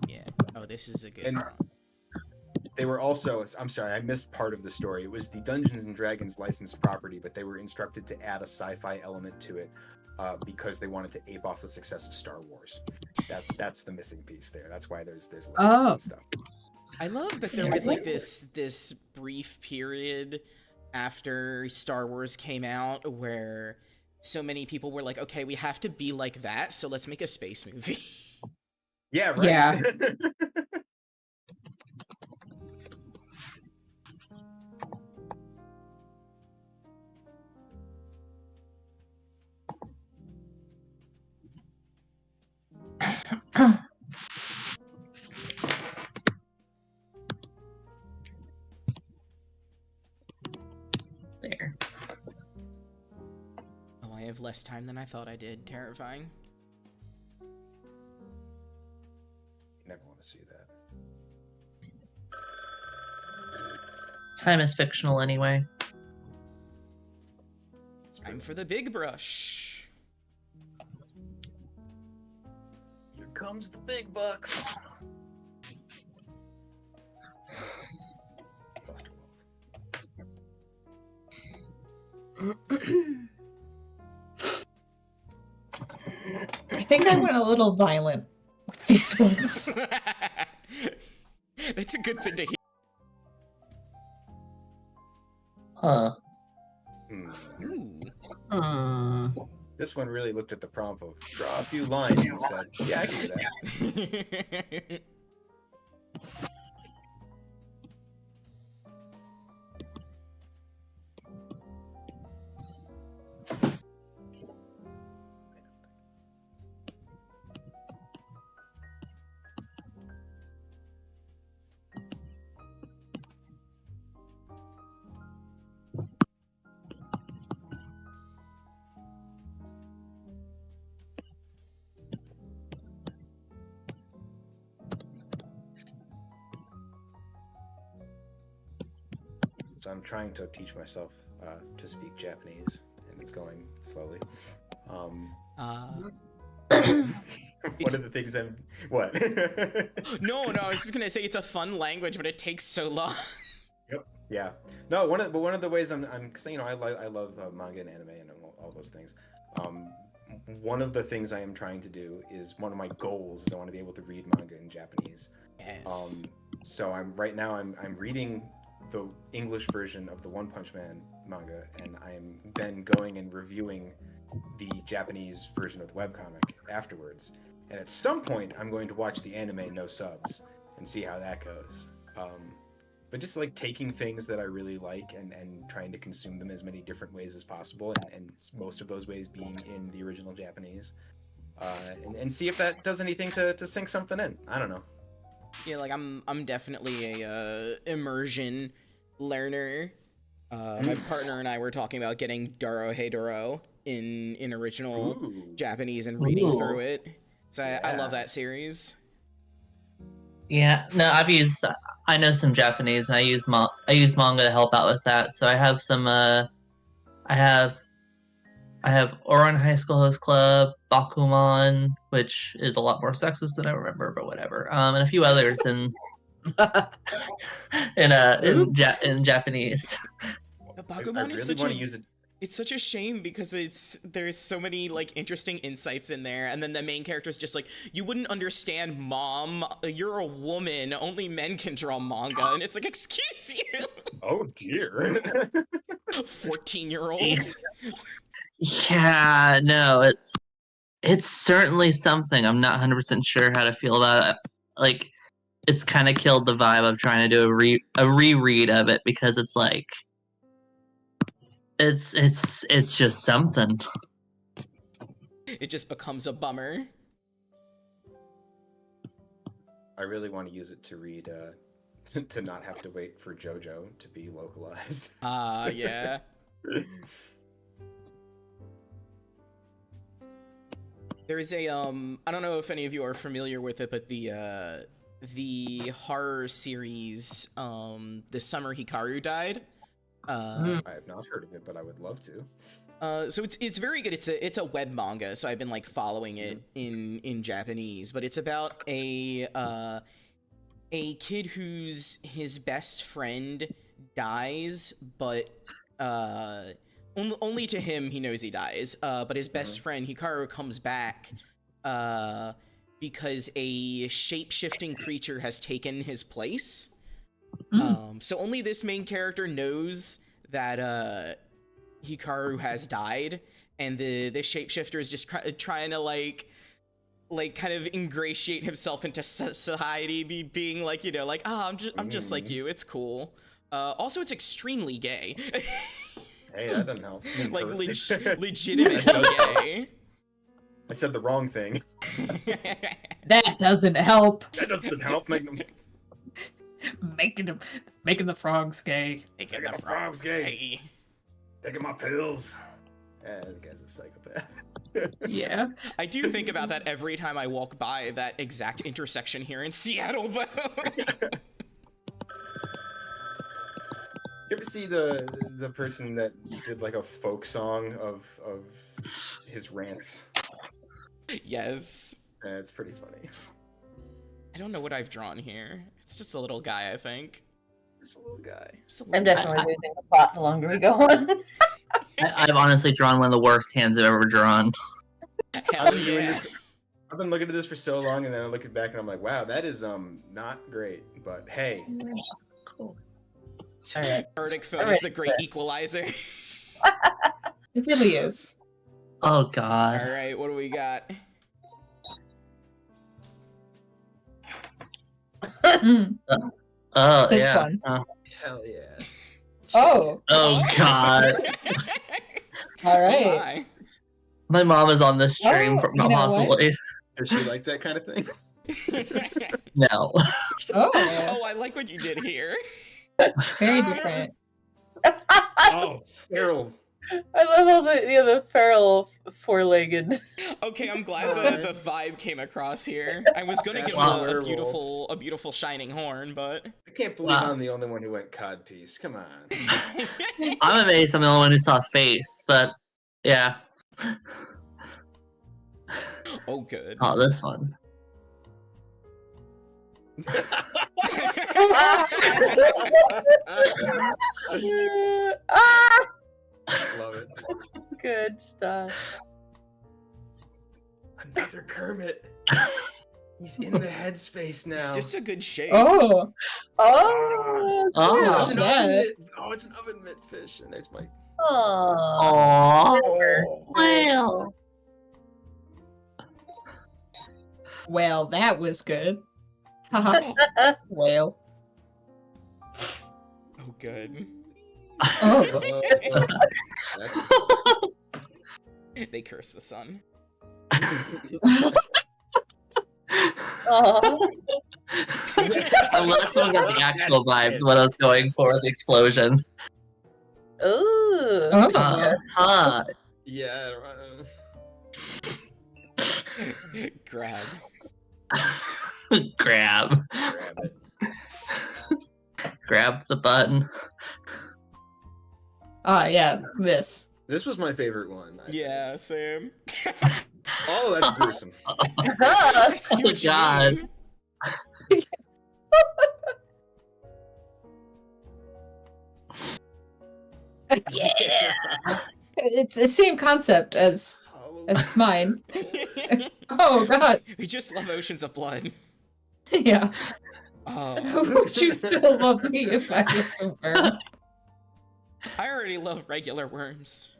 Yeah. Oh, this is a good And one. they were also, I'm sorry, I missed part of the story. It was the Dungeons and Dragons licensed property, but they were instructed to add a sci-fi element to it because they wanted to ape off the success of Star Wars. That's the missing piece there. That's why there's layers and stuff. I love that there was like this brief period after Star Wars came out where so many people were like, okay, we have to be like that, so let's make a space movie. Yeah, right. Yeah. There. Oh, I have less time than I thought I did. Terrifying. Never want to see that. Time is fictional anyway. Time for the big brush. Here comes the big bucks. I think I went a little violent with these ones. That's a good thing to hear. Huh. Ooh. This one really looked at the prompt of draw a few lines and said, yeah, I can do that. So I'm trying to teach myself to speak Japanese, and it's going slowly. One of the things I'm what? No, I was just gonna say it's a fun language, but it takes so long. Yep. Yeah. No. One of the ways I'm because I love manga and anime and all those things. one of the things I am trying to do is one of my goals is I want to be able to read manga in Japanese. Yes. So I'm reading the English version of the One Punch Man manga, and I'm then going and reviewing the Japanese version of the webcomic afterwards. And at some point, I'm going to watch the anime no subs and see how that goes. But just like taking things that I really like and trying to consume them as many different ways as possible, and most of those ways being in the original Japanese, and see if that does anything to sink something in. I don't know. Yeah, like I'm definitely a immersion learner. My partner and I were talking about getting Doro Heidoro in original Japanese and reading through it. So I love that series. Yeah, no, I know some Japanese, and I use manga to help out with that. So I have some, I have Ouran High School Host Club, Bakuman, which is a lot more sexist than I remember, but whatever. And a few others in Japanese. Bakuman is really such want to use it. It's such a shame because there's so many like interesting insights in there, and then the main character is just like, you wouldn't understand, Mom. You're a woman. Only men can draw manga, and it's like, excuse you. Oh dear. 14-year-olds. Yeah, no, it's certainly something. I'm not 100% sure how to feel about it. Like, it's kind of killed the vibe of trying to do a reread of it, because it's like, it's just something. It just becomes a bummer. I really want to use it to read, to not have to wait for JoJo to be localized. Yeah. There's a I don't know if any of you are familiar with it, but the horror series, The Summer Hikaru Died. I have not heard of it, but I would love to. So it's very good. It's a web manga, so I've been like following it in Japanese, but it's about a kid his best friend dies, but only to him he knows he dies. But his best friend Hikaru comes back because a shape-shifting creature has taken his place. So only this main character knows that Hikaru has died, and the shapeshifter is just trying to like kind of ingratiate himself into society, being like, you know, like, I'm just like you. It's cool. Also, it's extremely gay. Hey, that doesn't help. Like legitimately gay. I said the wrong thing. That doesn't help. That doesn't help. Making the frogs gay. Making the frogs gay. Taking my pills. Yeah, the guy's a psychopath. Yeah. I do think about that every time I walk by that exact intersection here in Seattle, though. You ever see the person that did like a folk song of his rants? Yes. It's pretty funny. I don't know what I've drawn here. It's just a little guy, I think. Just a little guy. I'm definitely losing the plot the longer we go on. I've honestly drawn one of the worst hands I've ever drawn. Hell yeah. I've been looking at this for so long, and then I look back and I'm like, wow, that is not great. But hey. Cool. All right. Verdict phone is the great equalizer. It really is. Oh god. All right, what do we got? Oh This yeah. one. Hell yeah. Oh. Oh god. All right. Why? My mom is on this stream, Oh, for you know what? possibly. Does she like that kind of thing? No. Oh. Oh, I like what you did here. Very different. Oh, feral. I love all the feral four-legged. Okay, I'm glad the vibe came across here. I was gonna give Wow. him a beautiful shining horn, but I can't believe I'm the only one who went codpiece. Come on. I'm amazed I'm the only one who saw face, but yeah. oh good. Oh, this one. Ah! Love it. Good stuff. Another Kermit. He's in the headspace now. It's just a good shape. Oh, Oh, Oh. It's an yeah. oven mitt. Oh, it's an oven mitt fish. And there's my. Aw. Aww. Well. well, that was good. Haha. well. Oh, good. Oh. That's They curse the sun. Aw. That's what got the actual vibes. What I was going for, the explosion. Ooh. Oh. Huh. yeah. Grab. Grab. Grab it. Grab the button. Ah, yeah, this. This was my favorite one. I think. Yeah, same. Oh, that's gruesome. I see Oh what you God. mean. Yeah. It's the same concept as mine. Oh God. We just love oceans of blood. Yeah. Oh, Would you still love me if I was a worm? I already love regular worms.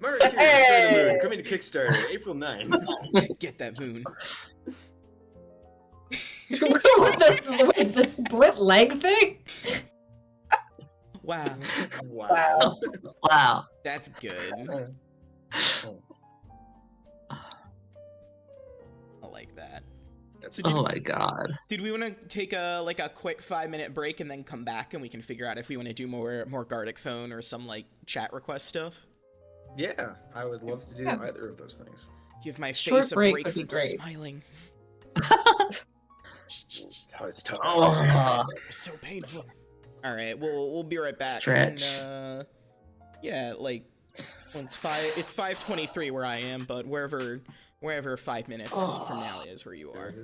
Mario Kart Moon coming to Kickstarter April 9th. Get that moon. with the split leg thing? Wow, Wow. Wow. that's good. I like that. So Oh my God. did we want to take a quick 5-minute break and then come back and we can figure out if we want to do more Gardic phone or some like chat request stuff? Yeah, I would love to do Yeah. either of those things. Give my Short face a break break would be from great. smiling. It's tough. Oh. So painful. All right, we'll be right back. Stretch. And, yeah, like when it's 5:23 where I am, but wherever 5 minutes from now is where you are.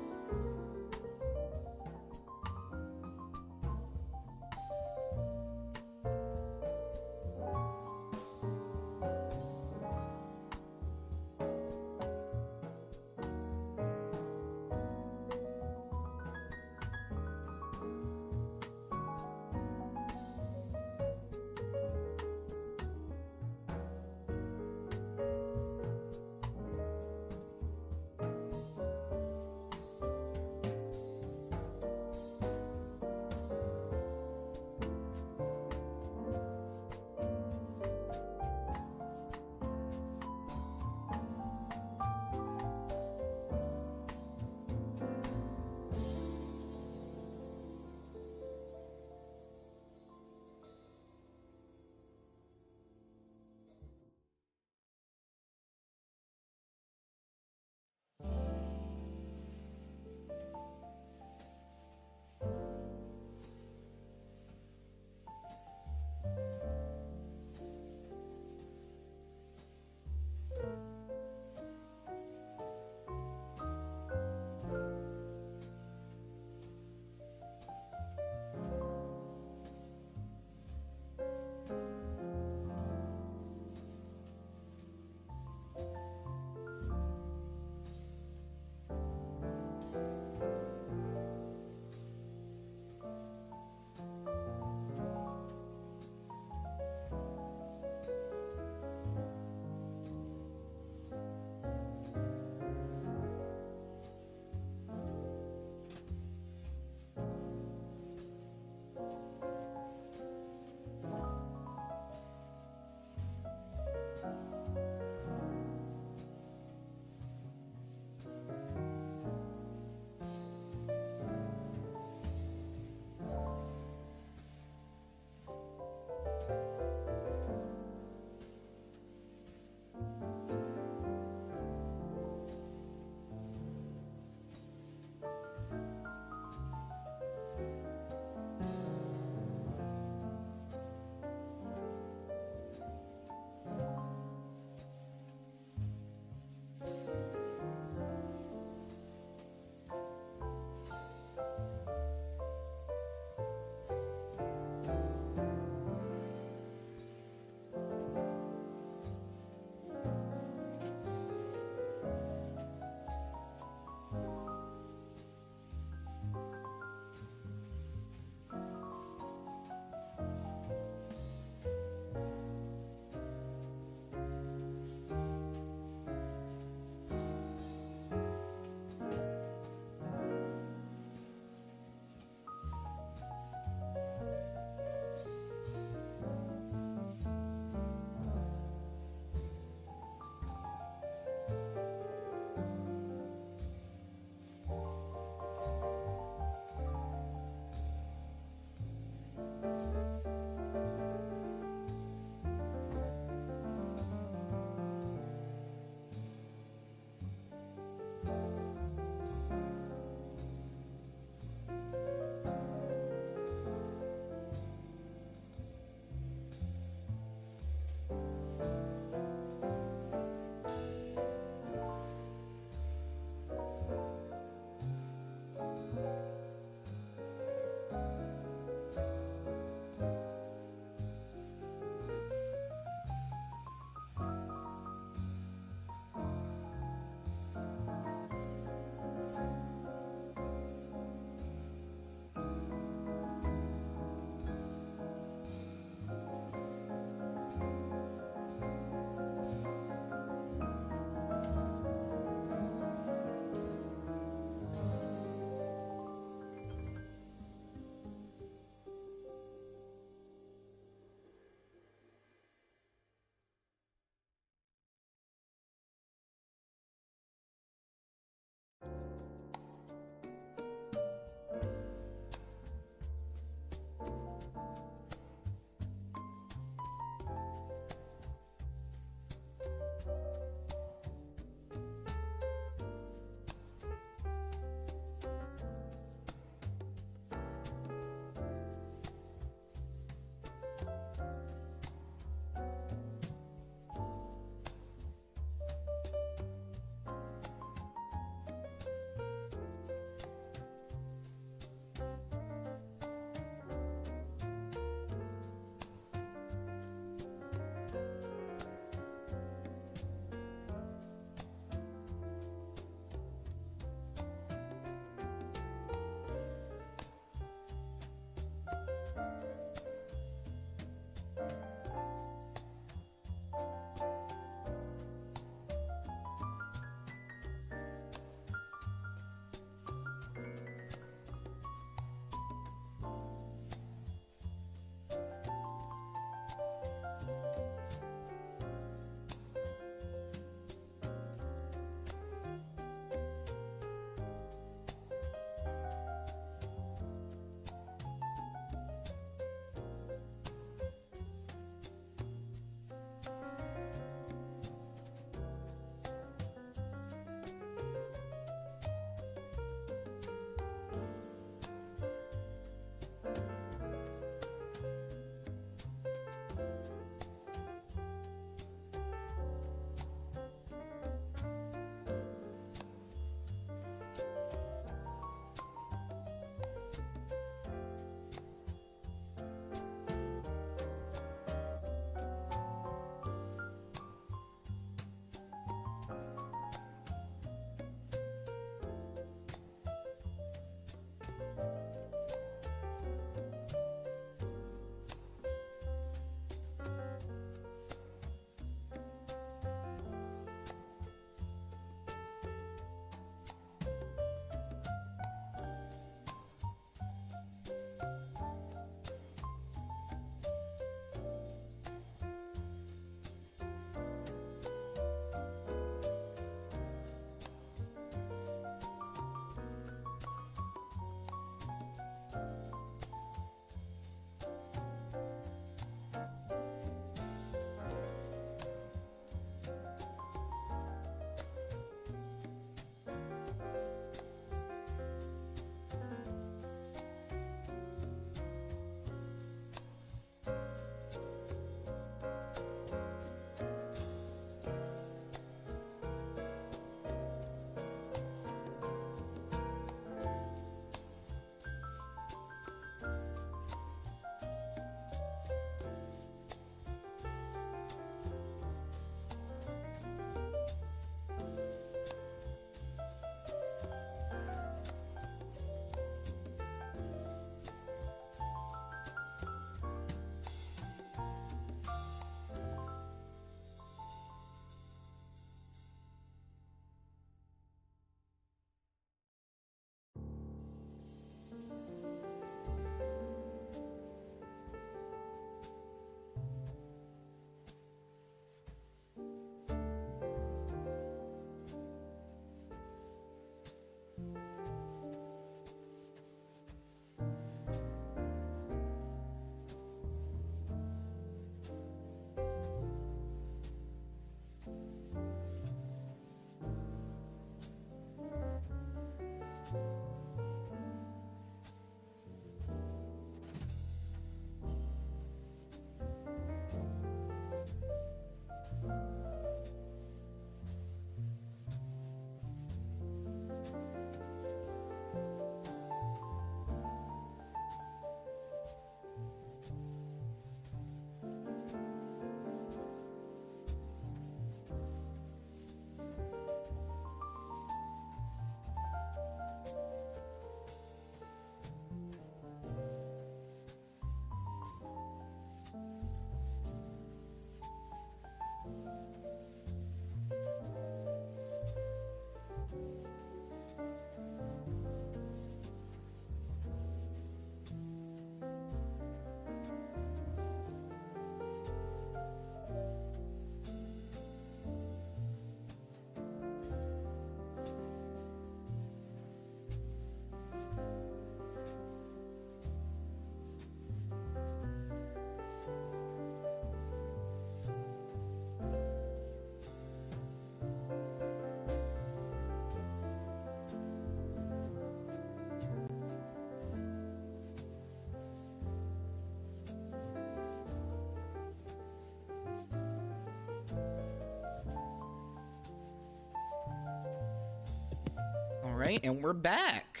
right, and we're back.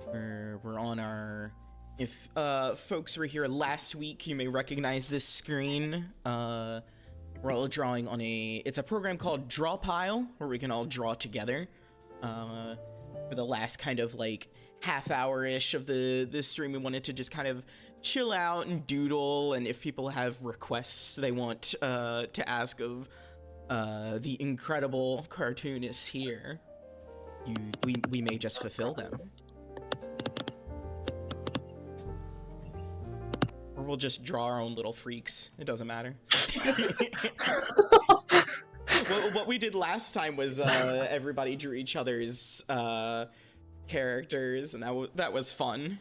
We're on our... If folks were here last week, you may recognize this screen. We're all drawing on it's a program called Drawpile, where we can all draw together. For the last kind of like half hour-ish of the stream, we wanted to just kind of chill out and doodle, and if people have requests they want to ask of the incredible cartoonists here, we may just fulfill them. Or we'll just draw our own little freaks. It doesn't matter. What we did last time was everybody drew each other's characters, and that was fun.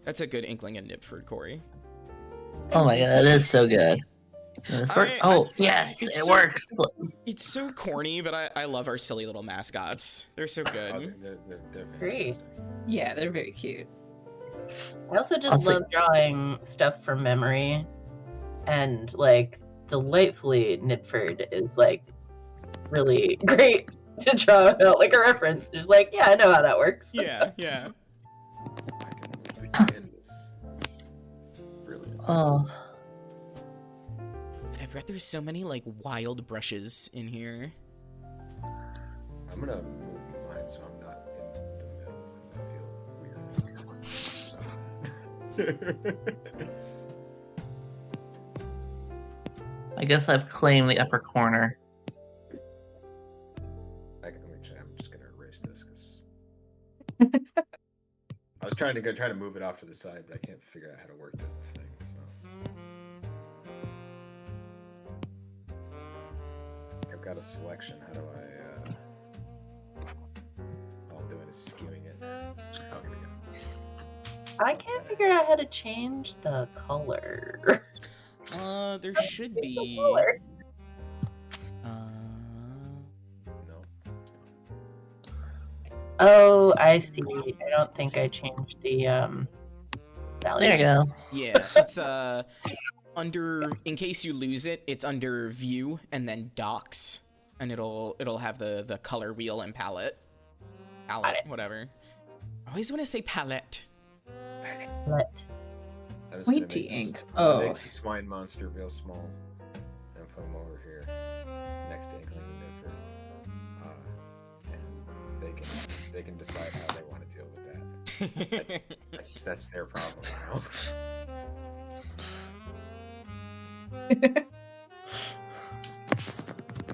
That's a good inkling of Nipford, Kori. Oh my god, it is so good. Yes, it works. It's so corny, but I love our silly little mascots. They're so good. They're Great. Yeah, they're very cute. I also just love drawing stuff from memory, and like delightfully Nipford is like really great to draw out like a reference. Just like, yeah, I know how that works. Yeah. Brilliant. Oh. I forgot there's so many like wild brushes in here. I'm gonna move mine so I'm not in the middle, because I feel weird. I guess I've claimed the upper corner. I'm just gonna erase this because I was trying to move it off to the side, but I can't figure out how to work the thing. So I've got a selection. How do I? All I'm doing is skewing it. Oh, here we go. I can't figure out how to change the color. There should be. No. Oh, I see. I don't think I changed the value. There you go. Yeah, it's under, in case you lose it, it's under View and then Docs, and it'll have the color wheel and palette, whatever. I always want to say palette. Pointy ink. Make the swine monster real small and put them over here next to Inkling and Nipford. And they can decide how they want to deal with that. That's their problem. And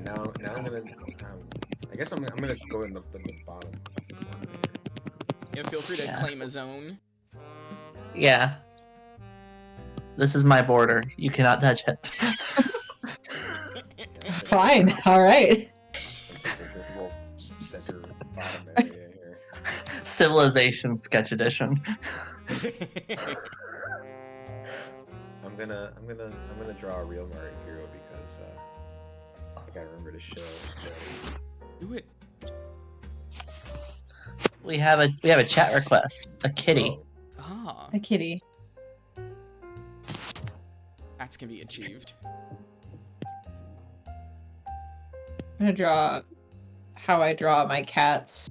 now I'm gonna. I guess I'm gonna go in the bottom. Yeah, feel free to claim a zone. Yeah. This is my border. You cannot touch it. Fine. All right. This little center bottom area here. Civilization Sketch Edition. I'm gonna draw a real Mario hero because I gotta remember to show. Do it. We have a chat request. A kitty. Ah, A kitty. that can be achieved. I'm gonna draw how I draw my cats.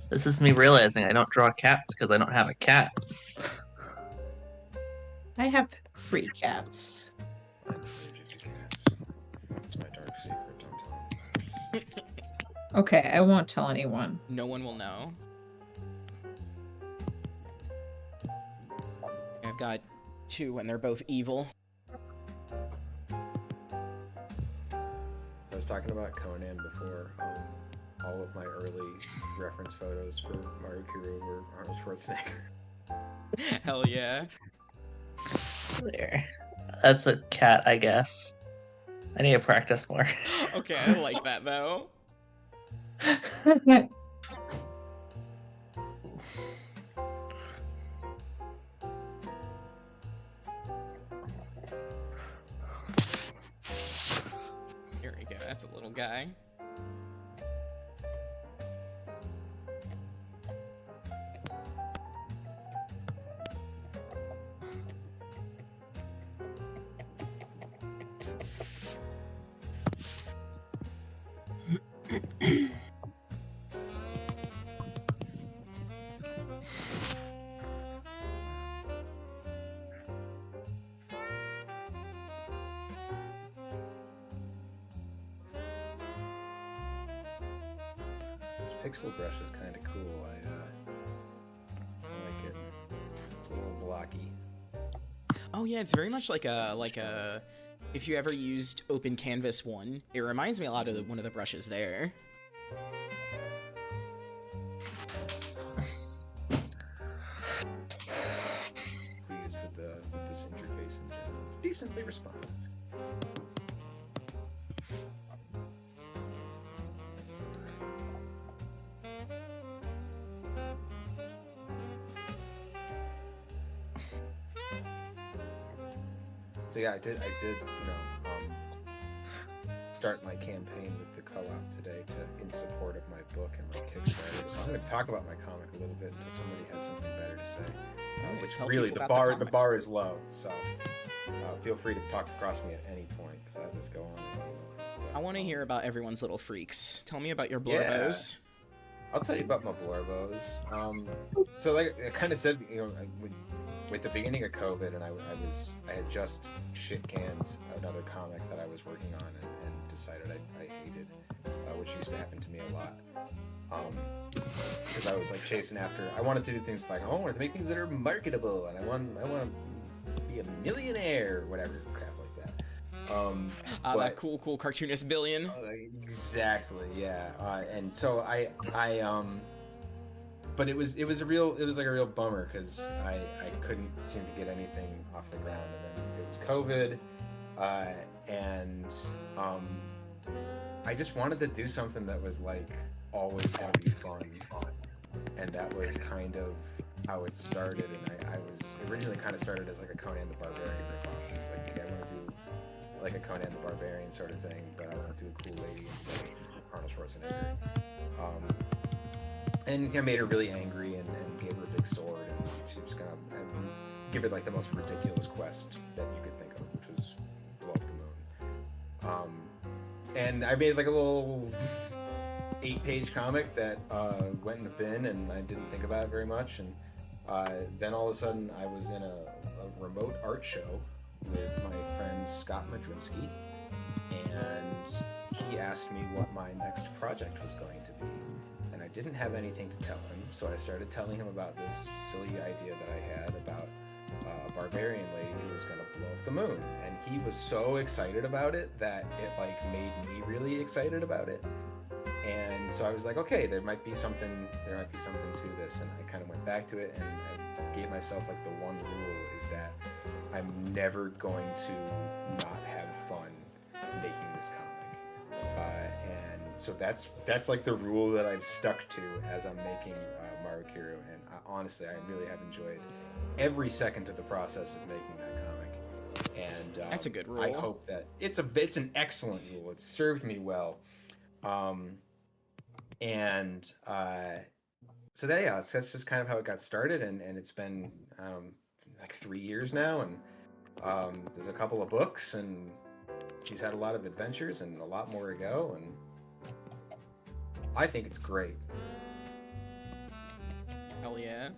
This is me realizing I don't draw cats because I don't have a cat. I have 3 cats. I'm allergic to cats. That's my dark secret. Don't tell me. Okay, I won't tell anyone. No one will know. I've got 2 and they're both evil. I was talking about Conan before. All of my early reference photos for Mario Kiro were Arnold Schwarzenegger. Hell yeah. There. That's a cat, I guess. I need to practice more. Okay, I like that though. Here we go, that's a little guy. This pixel brush is kind of cool. I like it. It's a little blocky. Oh yeah, it's very much like a. If you ever used Open Canvas 1, it reminds me a lot of one of the brushes there. Pleased with this interface in general. It's decently responsive. So yeah, I did, start my campaign with the co-op today in support of my book and my Kickstarter. So I'm going to talk about my comic a little bit until somebody has something better to say. Which tell really, people the about the bar is low. So feel free to talk across me at any point because I just go on. I want to hear about everyone's little freaks. Tell me about your blorbos. I'll tell you about my blorbos. So like I kind of said, with the beginning of COVID, and I had just shit canned another comic that I was working on and decided I hated, which used to happen to me a lot. Because I was like chasing after. I wanted to do things like I wanted to make things that are marketable, and I want to be a millionaire, or whatever crap like that. That cool cartoonist billion. Exactly, yeah. And so but it was like a real bummer because I couldn't seem to get anything off the ground, and then it was COVID, and I just wanted to do something that was like always gonna be fun, and that was kind of how it started. And I was originally kind of started as like a Conan the Barbarian ripoff. It's like, okay, I want to do like a Conan the Barbarian sort of thing, but I want to do a cool lady instead of Arnold Schwarzenegger. And I made her really angry and gave her a big sword, and she was gonna give her like the most ridiculous quest that you could think of, which was blow up the moon. And I made like a little 8-page comic that went in the bin, and I didn't think about it very much. And then all of a sudden, I was in a remote art show with my friend Scott Madrinsky, and he asked me what my next project was going to be. And I didn't have anything to tell him, so I started telling him about this silly idea that I had about a barbarian lady who was going to blow up the moon. And he was so excited about it that it like made me really excited about it. And so I was like, okay, there might be something to this. And I kind of went back to it, and I gave myself like the one rule is that I'm never going to not have fun making this comic. And so that's like the rule that I've stuck to as I'm making Marukiro, and honestly, I really have enjoyed every second of the process of making that comic. And That's a good rule. I hope that it's an excellent rule. It's served me well. So that's just kind of how it got started, and it's been like 3 years now, and there's a couple of books, and she's had a lot of adventures and a lot more to go, and I think it's great. Hell yeah.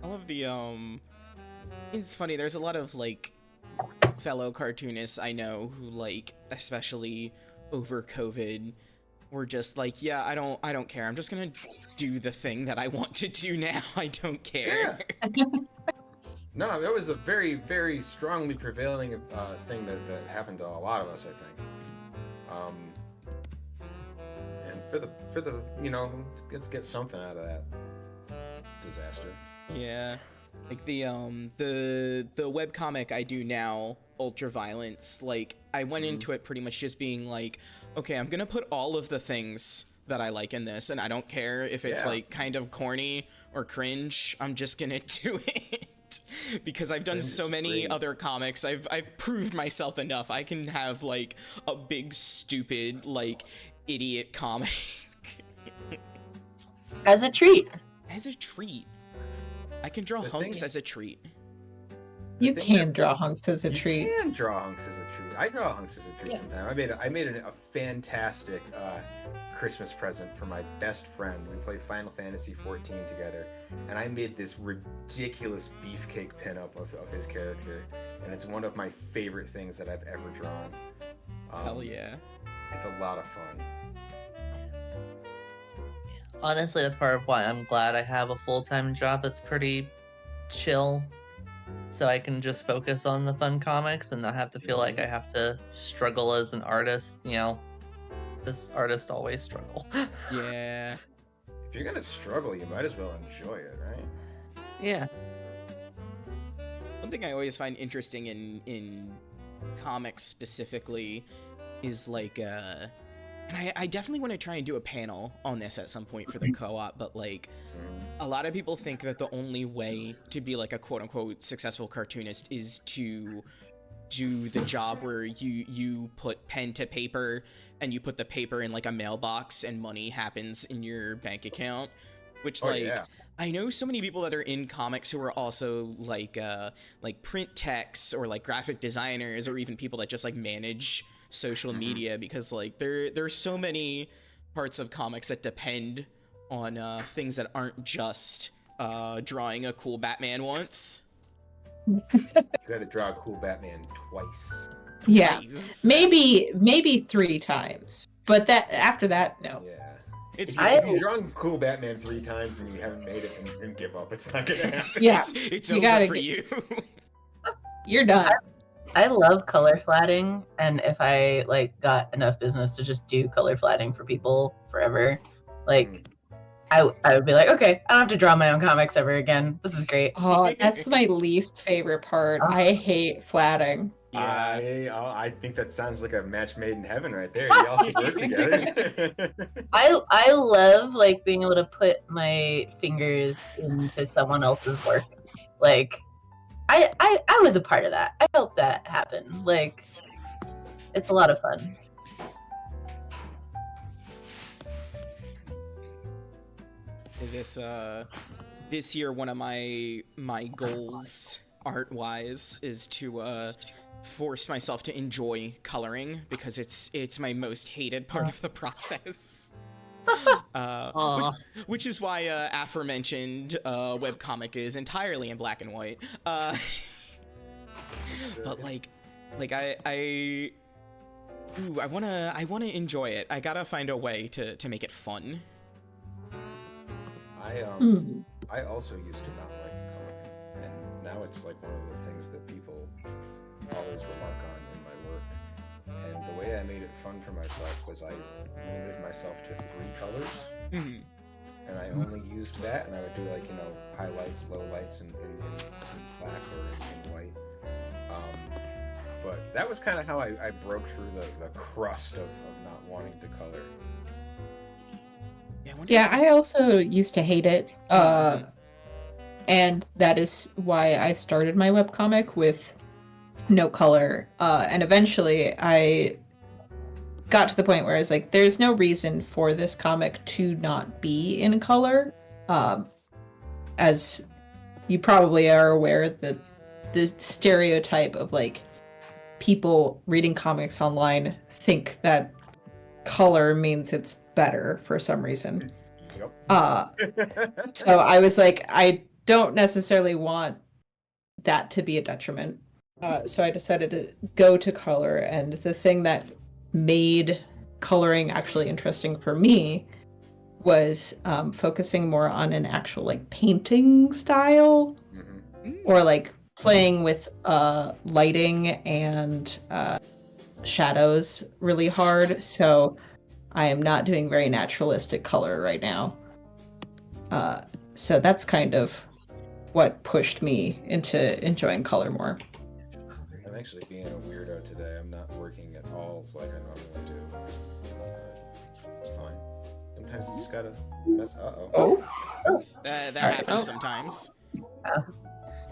I love the it's funny, there's a lot of like fellow cartoonists I know who like, especially over COVID, were just like, yeah, I don't care. I'm just gonna do the thing that I want to do now. I don't care. Yeah. No, that was a very, very strongly prevailing thing that happened to a lot of us, I think. And for the let's get something out of that disaster. Yeah. Like the webcomic I do now, Ultraviolence, like I went into it pretty much just being like, okay, I'm gonna put all of the things that I like in this, and I don't care if it's like kind of corny or cringe, I'm just gonna do it. Because I've done so many other comics, I've proved myself enough. I can have like a big stupid like idiot comic. As a treat. As a treat. I can draw hunks as a treat. You can draw hunks as a treat. You can draw hunks as a treat. I draw hunks as a treat sometimes. I made a fantastic Christmas present for my best friend. We played Final Fantasy 14 together, and I made this ridiculous beefcake pinup of his character, and it's one of my favorite things that I've ever drawn. Hell yeah. It's a lot of fun. Honestly, that's part of why I'm glad I have a full-time job that's pretty chill. So I can just focus on the fun comics and not have to feel like I have to struggle as an artist. You know, this artist always struggle. Yeah. If you're gonna struggle, you might as well enjoy it, right? Yeah. One thing I always find interesting in comics specifically is like and I definitely want to try and do a panel on this at some point for the co-op, but like a lot of people think that the only way to be like a quote-unquote successful cartoonist is to do the job where you put pen to paper and you put the paper in like a mailbox and money happens in your bank account, which Yeah. I know so many people that are in comics who are also like print techs or like graphic designers or even people that just like manage social media, because like there's so many parts of comics that depend on things that aren't just drawing a cool Batman once. You gotta draw a cool Batman twice. Yeah, Nice. maybe 3 times, but that after that, no. Yeah. It's If you've drawn cool Batman 3 times and you haven't made it, then give up. It's not gonna happen. Yeah, it's you over gotta for get- you. You're done. I love color flatting, and if I like got enough business to just do color flatting for people forever, like I would be like, okay, I don't have to draw my own comics ever again. This is great. Oh, that's my least favorite part. I hate flatting. Yeah. I think that sounds like a match made in heaven right there. You all should work together. I love like being able to put my fingers into someone else's work. Like I was a part of that. I helped that happen. Like it's a lot of fun. This year, one of my goals art wise is to force myself to enjoy coloring, because it's my most hated part of the process. Which is why aforementioned webcomic is entirely in black and white. But like I wanna enjoy it. I gotta find a way to make it fun. I also used to not like coloring, and now it's like one of the things that people always remark on in my work. And the way I made it fun for myself was I limited myself to 3 colors, Mhm. and I only used that, and I would do like, you know, highlights, lowlights in black or in white. But that was kind of how I broke through the crust of not wanting to color. Yeah, I also used to hate it. And that is why I started my webcomic with no color. And eventually I got to the point where I was like, there's no reason for this comic to not be in color. As you probably are aware, that the stereotype of like people reading comics online think that color means it's better for some reason. Yep. So I was like, I don't necessarily want that to be a detriment. So I decided to go to color, and the thing that made coloring actually interesting for me was focusing more on an actual like painting style, or like playing with lighting and shadows really hard. So I am not doing very naturalistic color right now. So that's kind of what pushed me into enjoying color more. I'm actually being a weirdo today. I'm not working at all like I normally do. It's fine. Sometimes you just gotta mess. Oh. That All right. happens sometimes.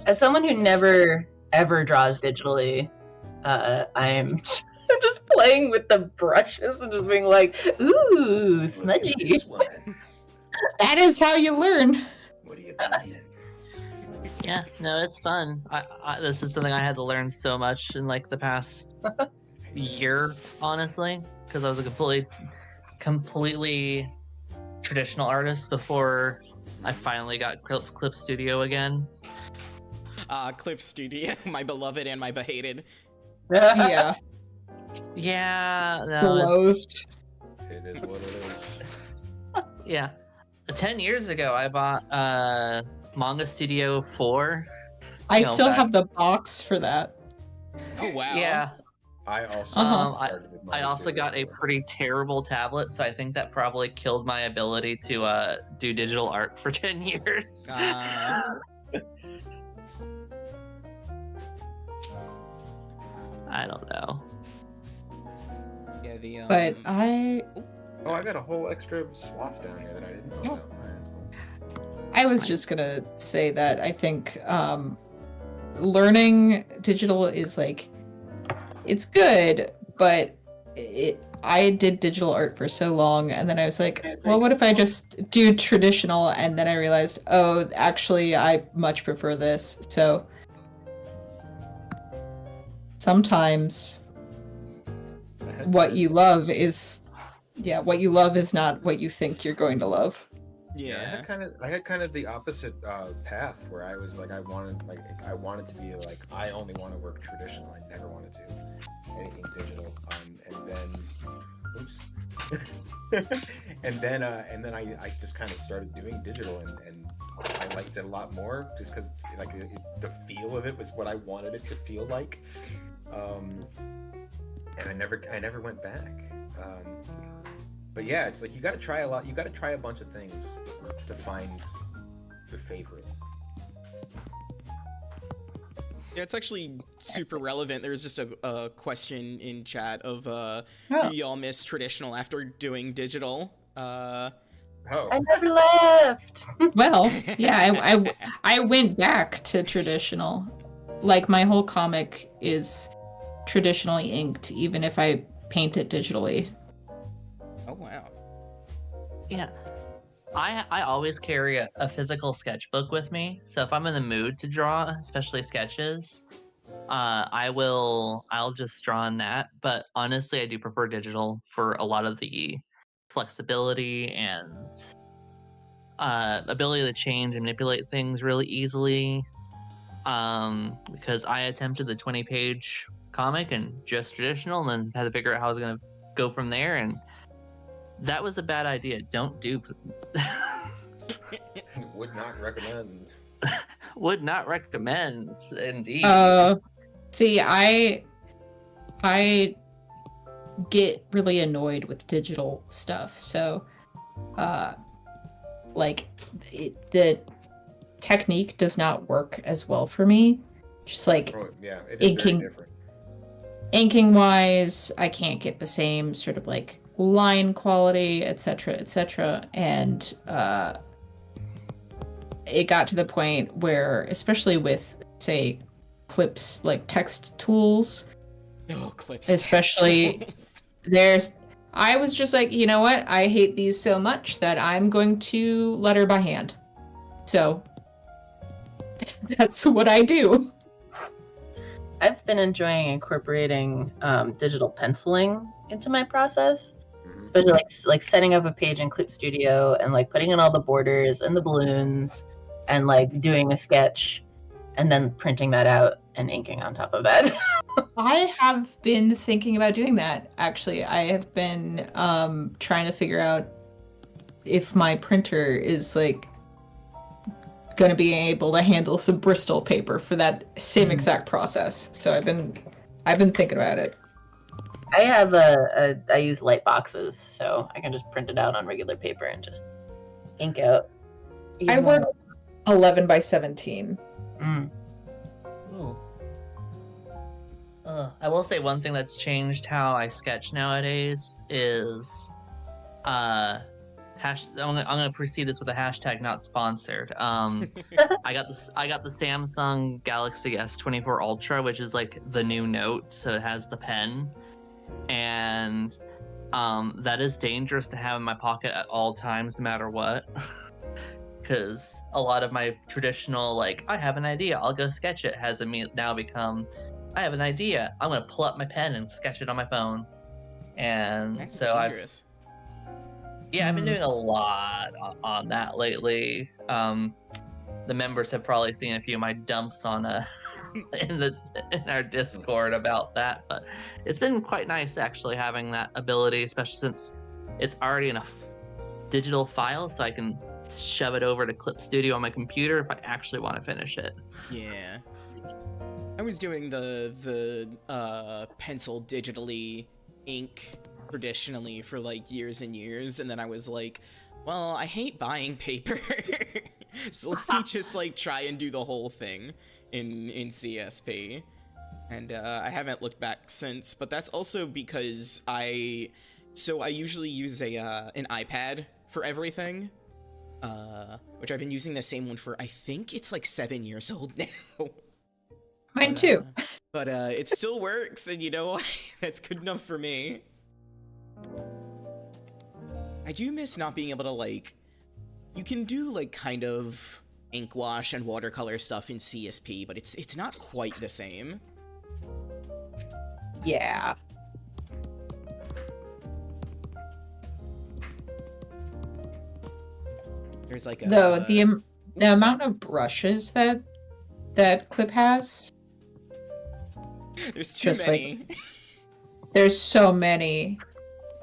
As someone who never ever draws digitally, I'm just playing with the brushes and just being like, ooh, smudgy. That is how you learn. What do you mean? Yeah, no, it's fun. This is something I had to learn so much in like the past year, honestly, because I was a completely traditional artist before I finally got Clip Studio again. Clip Studio, my beloved and my behated. Yeah. Yeah, no, it's, Closed. It is what it is. yeah. 10 years ago, I bought Manga Studio 4. I You know, still back- have the box for that. Oh wow. Yeah. I also started with I Manga also Studio got a 4. pretty terrible tablet, so I think that probably killed my ability to do digital art for 10 years. I don't know. Yeah, But I Oh, I got a whole extra swath down here that I didn't know about. Alright, that's cool. I was just gonna say that I think learning digital is like it's good, but I did digital art for so long, and then I was like, well, what if I just do traditional? And then I realized, oh, actually, I much prefer this. So sometimes what you love is not what you think you're going to love. Yeah, I had kind of the opposite path where I was like I wanted to be like I only want to work traditional. I never wanted to anything digital. And then oops. and then I just kind of started doing digital and I liked it a lot more just because it's like the feel of it was what I wanted it to feel like. And I never went back. But yeah, it's like you got to try a lot. You got to try a bunch of things to find your favorite. Yeah, it's actually super relevant. There's just a question in chat of do y'all miss traditional after doing digital? I never left. Well, yeah, I went back to traditional. Like my whole comic is traditionally inked, even if I paint it digitally. Oh wow. Yeah. I always carry a physical sketchbook with me, so if I'm in the mood to draw, especially sketches, I'll just draw on that. But honestly, I do prefer digital for a lot of the flexibility and ability to change and manipulate things really easily. Because I attempted the 20-page comic and just traditional, and then had to figure out how I was gonna go from there, and that was a bad idea. Don't do. Would not recommend. Would not recommend, indeed. See, I get really annoyed with digital stuff. So, the technique does not work as well for me. Just like Yeah, it is inking, very different. Inking wise, I can't get the same sort of like line quality, etc. And it got to the point where, especially with, say, clips, like text tools, clips, especially I was just like, you know what? I hate these so much that I'm going to letter by hand. So that's what I do. I've been enjoying incorporating digital penciling into my process. Especially like setting up a page in Clip Studio and like putting in all the borders and the balloons and like doing a sketch and then printing that out and inking on top of that. I have been thinking about doing that, actually. I have been trying to figure out if my printer is like going to be able to handle some Bristol paper for that same exact process. So I've been thinking about it. I have I use light boxes, so I can just print it out on regular paper and just ink out. I work 11 by 17. Ooh. I will say one thing that's changed how I sketch nowadays is I'm gonna proceed this with a hashtag not sponsored. I got the Samsung Galaxy S24 Ultra, which is like the new Note, so it has the pen. And that is dangerous to have in my pocket at all times, no matter what. Because a lot of my traditional, like, I have an idea, I'll go sketch it, has now become, I have an idea, I'm going to pull up my pen and sketch it on my phone. And That's so dangerous. I've been doing a lot on that lately. the members have probably seen a few of my dumps on in our Discord about that, but it's been quite nice actually having that ability, especially since it's already in a digital file, so I can shove it over to Clip Studio on my computer if I actually want to finish it. Yeah. I was doing the pencil digitally ink traditionally for like years and years, and then I was like, well, I hate buying paper. So let me just like try and do the whole thing in CSP. And I haven't looked back since, but that's also because I usually use an iPad for everything. Which I've been using the same one for, I think it's like 7 years old now. Mine too. But it still works, and you know, that's good enough for me. I do miss not being able to, like, you can do like kind of ink wash and watercolor stuff in CSP, but it's not quite the same. Yeah. There's like a No, the amount of brushes that Clip has. There's too just many. Like, there's so many,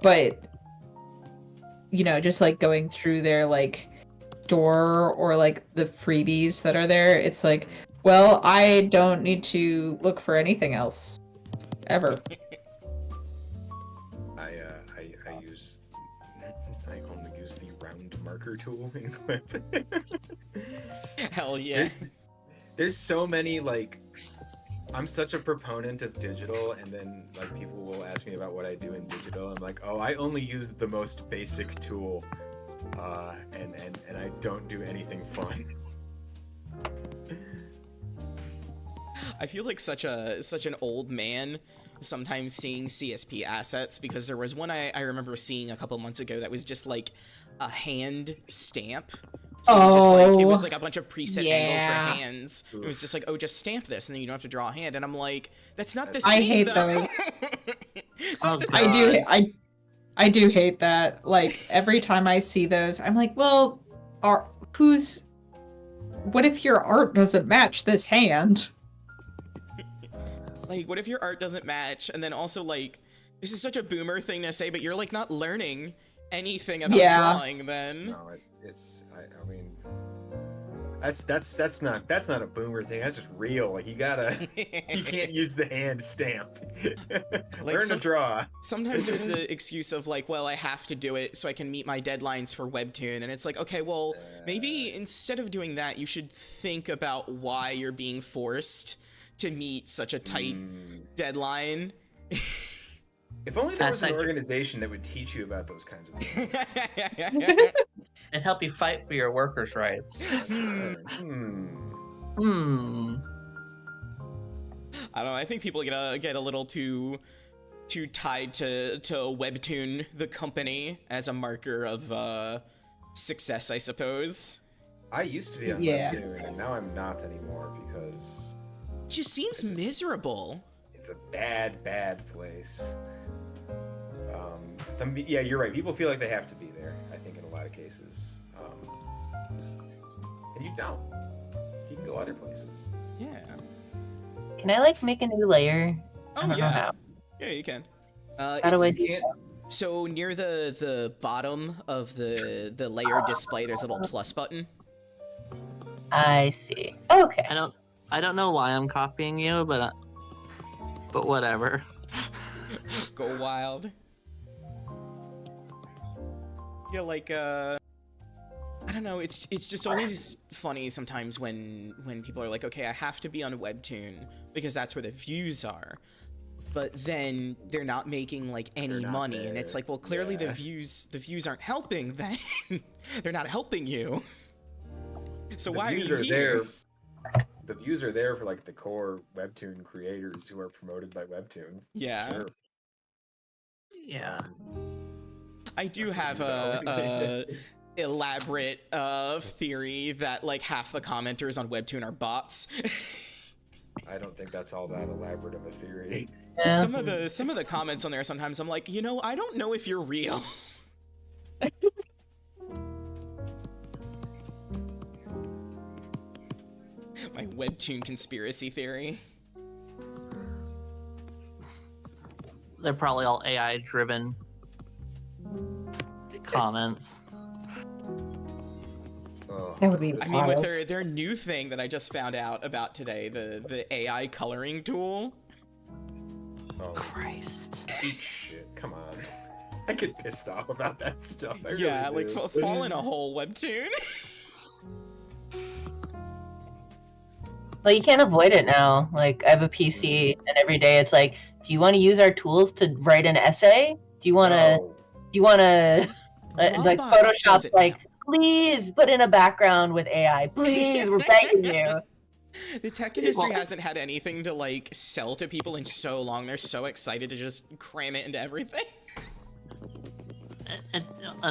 but you know, just like going through their like store or like the freebies that are there, it's like, well, I don't need to look for anything else ever. I only use the round marker tool in Clip. Hell yeah. There's so many, like, I'm such a proponent of digital, and then like people will ask me about what I do in digital. I'm like, oh, I only use the most basic tool, and I don't do anything fun. I feel like such an old man sometimes seeing CSP assets, because there was one I remember seeing a couple months ago that was just like a hand stamp. So just like, it was like a bunch of preset angles for hands. Oof. It was just like, oh, just stamp this, and then you don't have to draw a hand. And I'm like, that's not the same. I hate though. those. I do hate that. Like every time I see those, I'm like, well, what if your art doesn't match this hand? Like, what if your art doesn't match? And then also, like, this is such a boomer thing to say, but you're like not learning anything about drawing then. No, I mean, that's not a boomer thing. That's just real. Like, you can't use the hand stamp. Like, learn to draw. Sometimes there's the excuse of like, well, I have to do it so I can meet my deadlines for Webtoon, and it's like, okay, well, maybe instead of doing that, you should think about why you're being forced to meet such a tight deadline. If only there was an organization that would teach you about those kinds of things. And help you fight for your workers' rights. I don't know, I think people get a little too tied to Webtoon, the company, as a marker of success, I suppose. I used to be on Webtoon, and now I'm not anymore because it just seems miserable. It's a bad place. Yeah, you're right. People feel like they have to be there, I think, in a lot of cases. And you don't. You can go other places. Yeah. Can I, like, make a new layer? Oh, I don't know how. Yeah, you can. How do I do that? So near the bottom of the layer display, there's a little plus button. I see. Okay. I don't know why I'm copying you, but whatever. Go wild. Yeah, like I don't know, it's just always funny sometimes when people are like, okay, I have to be on Webtoon because that's where the views are. But then they're not making like any money there. And it's like, well, clearly the views aren't helping then. They're not helping you. So why are you here? The views are there for like the core Webtoon creators who are promoted by Webtoon. Yeah. Sure. Yeah. I do have a elaborate theory that like half the commenters on Webtoon are bots. I don't think that's all that elaborate of a theory. Yeah. Some of the comments on there sometimes I'm like, you know, I don't know if you're real. webtoon conspiracy theory? They're probably all AI driven comments. Oh, That would be I mean, with wild. their new thing that I just found out about today, the AI coloring tool. oh, Christ. eat shit. Come on. I get pissed off about that stuff. I Yeah, really like do. fall in a hole webtoon. Well, you can't avoid it now. Like, I have a PC, and every day it's like, do you want to use our tools to write an essay? Do you want to? No. Do you want to? Like, Dropbox does Photoshop's it like, now. please put in a background with AI. Please, we're begging you. The tech industry Well- hasn't had anything to like sell to people in so long. They're so excited to just cram it into everything. And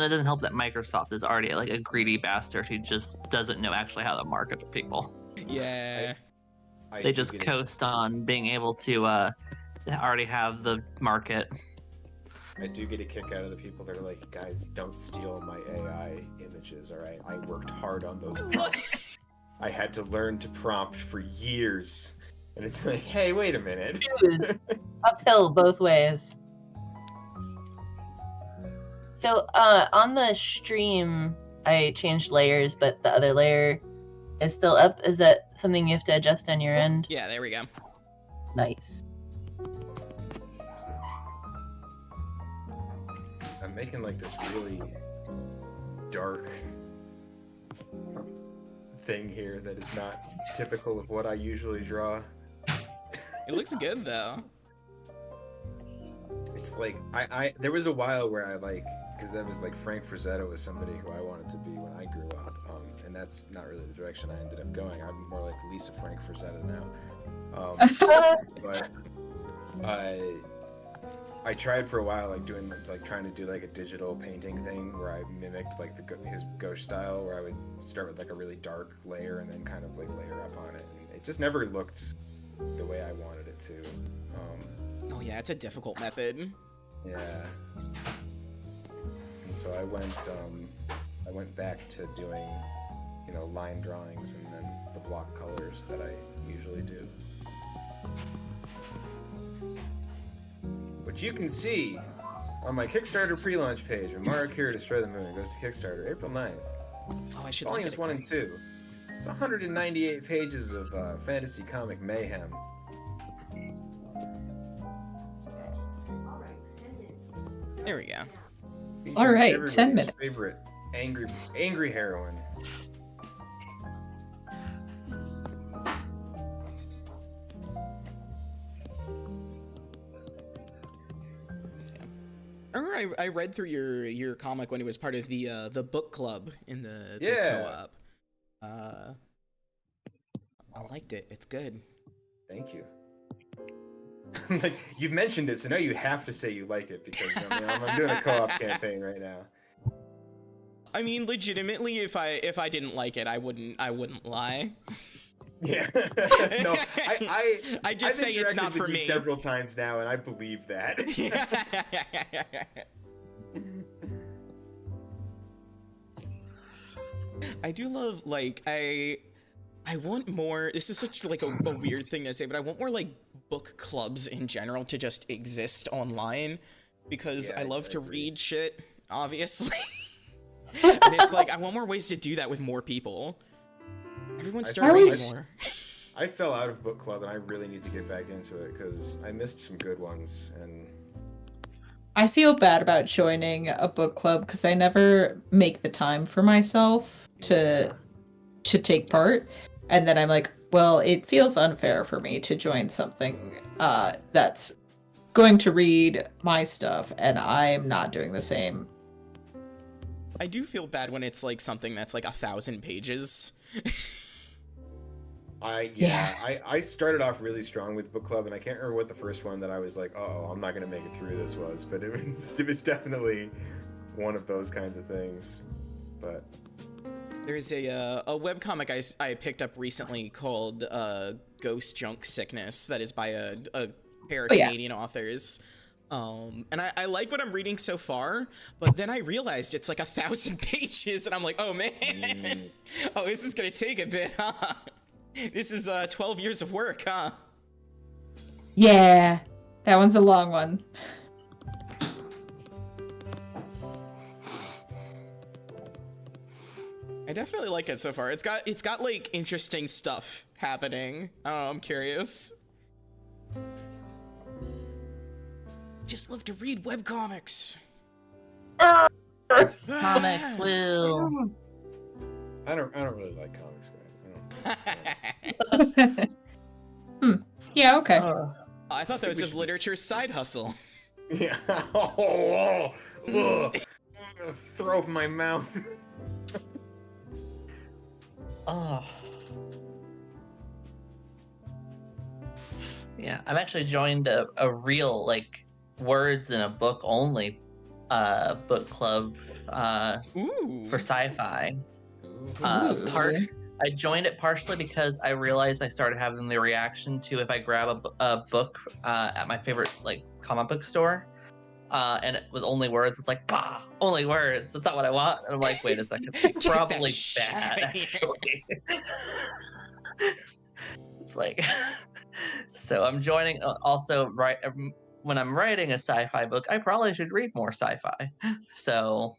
it doesn't help that Microsoft is already like a greedy bastard who just doesn't know actually how to market to people. Yeah. I They do just get it. coast on being able to already have the market. I do get a kick out of the people that are like, guys, don't steal my AI images, all right? I worked hard on those prompts. I had to learn to prompt for years. And it's like, hey, wait a minute. Choose. Uphill both ways. So, on the stream, I changed layers, but the other layer is still up. Is that something you have to adjust on your end? Yeah, there we go. Nice. I'm making like this really dark thing here that is not typical of what I usually draw. It looks good though. It's like there was a while where I like, because that was like Frank Frazetta was somebody who I wanted to be when I grew up, and that's not really the direction I ended up going. I'm more like Lisa Frank Frazetta now, but I tried for a while like doing like trying to do like a digital painting thing where I mimicked like his gauche style, where I would start with like a really dark layer and then kind of like layer up on it, and it just never looked the way I wanted it to. Oh yeah, it's a difficult method. Yeah. And so I went back to doing, line drawings and then the block colors that I usually do. Which you can see on my Kickstarter pre-launch page when Mario Kira Destroy the Moon goes to Kickstarter April 9th. Oh, I should look Volumes at 1 it. and 2. It's 198 pages of fantasy comic mayhem. There we go. Featuring All right, 10 everybody's minutes. Favorite angry heroine. I read through your comic when it was part of the book club in the Yeah. co-op. I liked it. It's good. Thank you. Like, you've mentioned it, so now you have to say you like it because I'm doing a co-op campaign right now. I mean, legitimately, if I didn't like it, I wouldn't lie. Yeah. No, I just I've say it's interacted not with for you me. several times now, and I believe that. I do love, like, I want more. This is such like a weird thing to say, but I want more like book clubs in general to just exist online, because Yeah, I love I to agree. read shit, obviously. And it's like I want more ways to do that with more people. Everyone I start feel reading like- more. I fell out of book club, and I really need to get back into it because I missed some good ones. And I feel bad about joining a book club because I never make the time for myself to take part, and then I'm like, well, it feels unfair for me to join something that's going to read my stuff, and I'm not doing the same. I do feel bad when it's like something that's like 1,000 pages. I started off really strong with book club, and I can't remember what the first one that I was like, oh, I'm not gonna make it through this was, but it was definitely one of those kinds of things. But There's a webcomic I picked up recently called Ghost Junk Sickness that is by a pair of Oh, yeah. Canadian authors. And I like what I'm reading so far, but then I realized it's like 1,000 pages, and I'm like, oh man, oh, this is gonna take a bit, huh? This is 12 years of work, huh? Yeah, that one's a long one. I definitely like it so far. It's got like interesting stuff happening. I'm curious. Just love to read webcomics. Comics will. I don't really like comics, right? Yeah, okay. I thought that was just literature's side hustle. Yeah. I'm gonna throw up in my mouth. Oh. Yeah, I've actually joined a real, like, words in a book only book club for sci-fi. I joined it partially because I realized I started having the reaction to if I grab a book at my favorite, like, comic book store, and it was only words. It's like, bah, only words. That's not what I want. And I'm like, wait a second. It's probably bad, actually. It's like, so I'm joining. Also, when I'm writing a sci-fi book, I probably should read more sci-fi. So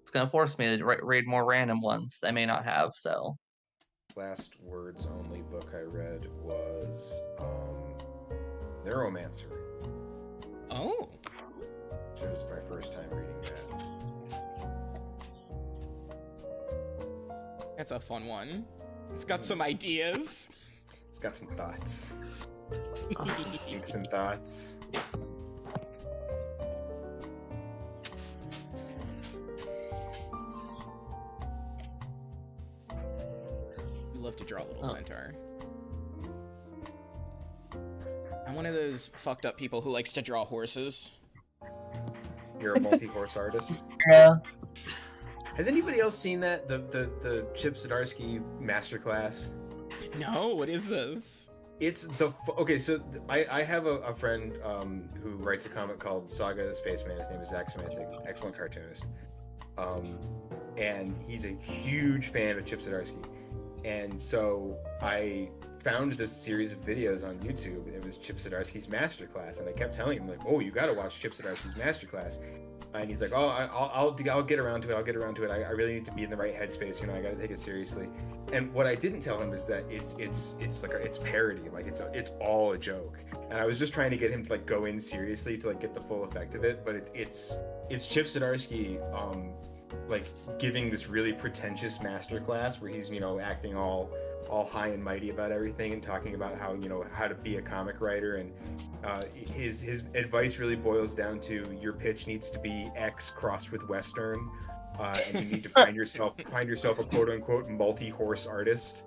it's gonna force me to read more random ones I may not have. So Last words only book I read was Neuromancer. Oh. It was my first time reading that. That's a fun one. It's got some ideas. It's got some thoughts. Some kinks and thoughts. You love to draw a little centaur. I'm one of those fucked up people who likes to draw horses. You're a multi-horse artist? Yeah. Has anybody else seen that? The Chip Zdarsky masterclass? No, what is this? It's the okay. So I have a friend who writes a comic called Saga the Spaceman. His name is Zach Semantic, excellent cartoonist, and he's a huge fan of Chip Zdarsky. And so I found this series of videos on YouTube, and it was Chip Zdarsky's masterclass. And I kept telling him like, "Oh, you got to watch Chip Zdarsky's masterclass." And he's like, "Oh, I'll get around to it. I'll get around to it. I really need to be in the right headspace. You know, I got to take it seriously." And what I didn't tell him is that it's like it's parody, like it's all a joke. And I was just trying to get him to like go in seriously to like get the full effect of it. But it's Chip Zdarsky like giving this really pretentious masterclass where he's, you know, acting all high and mighty about everything and talking about how, you know, how to be a comic writer. And his advice really boils down to your pitch needs to be X crossed with Western, and you need to find yourself a quote unquote multi-horse artist,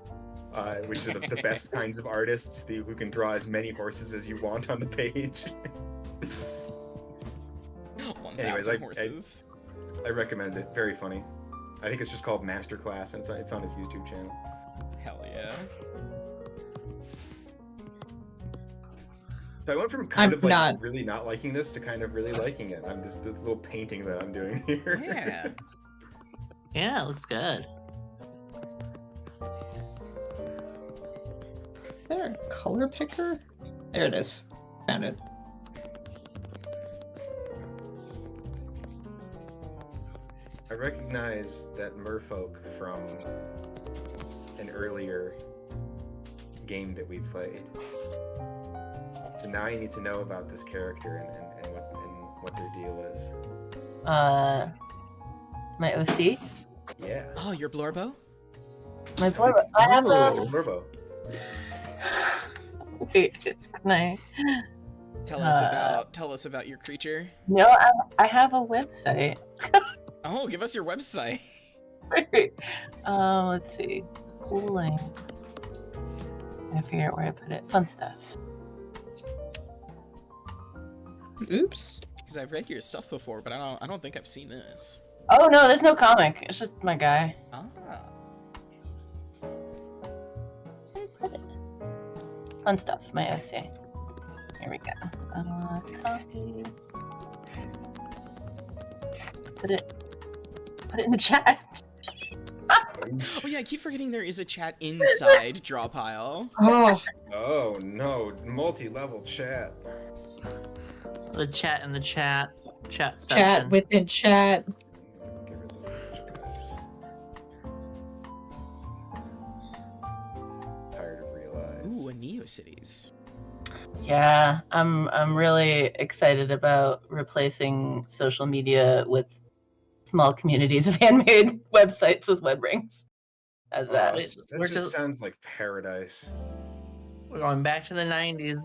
which are the best kinds of artists who can draw as many horses as you want on the page. Anyways, I recommend it. Very funny. I think it's just called Masterclass, and it's on his YouTube channel. Hell yeah. So I went from kind of like really not liking this to kind of really liking it. I'm this little painting that I'm doing here. Yeah. yeah, it looks good. Is there a color picker? There it is. Found it. I recognize that merfolk from an earlier game that we played. So now I need to know about this character and what their deal is. My OC? Yeah. Oh, your Blorbo? My Blorbo. I have a... Blorbo. Wait, can I... Tell us about your creature. No, I have a website. Oh, give us your website. Let's see. Cooling. I figure out where I put it. Fun stuff. Oops. Because I've read your stuff before, but I don't think I've seen this. Oh no, there's no comic. It's just my guy. Ah. Fun stuff. My OC. Here we go. Copy. Put it in the chat. Oh yeah, I keep forgetting there is a chat inside Draw Pile. Oh, Oh no, multi-level chat. The chat in the chat section. chat within chat. Get rid of those guys. Tired of Realize. Ooh, a NeoCities. Yeah, I'm really excited about replacing social media with small communities of handmade websites with web rings. As Oh, that. that We're just just- sounds like paradise. We're going back to the 90s.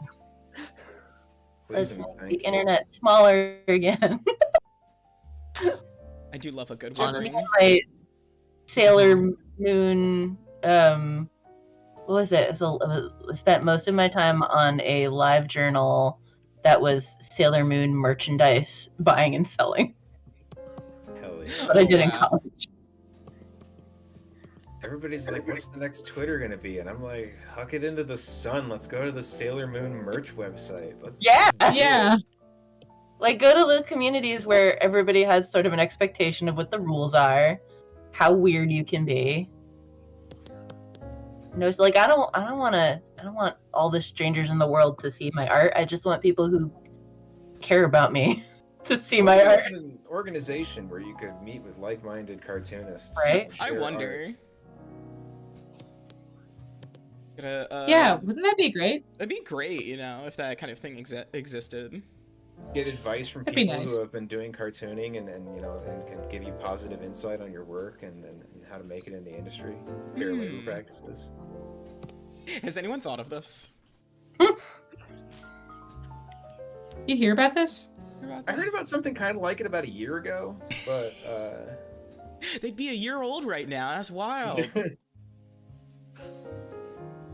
Please Let's and make thank the you. internet smaller again. I do love a good Just web me ring. My Sailor Moon, what was it? So, I spent most of my time on a live journal that was Sailor Moon merchandise buying and selling. Hell yeah. What I did in Wow. college. Everybody's like, what's the next Twitter gonna be? And I'm like, huck it into the sun. Let's go to the Sailor Moon merch website. Yeah! let's do Yeah. it. Like, go to the communities where everybody has sort of an expectation of what the rules are, how weird you can be. You know, it's like I don't want all the strangers in the world to see my art. I just want people who care about me to see my What if art. there was an organization where you could meet with like-minded cartoonists. Right? and I share wonder. Yeah, wouldn't that be great? That'd be great, you know, if that kind of thing existed. art, get advice from That'd be people nice. who have been doing cartooning and you know and can give you positive insight on your work and how to make it in the industry. Fair labor practices. Has anyone thought of this? You hear about this? I heard about something kind of like it about a year ago, but They'd be a year old right now. That's wild.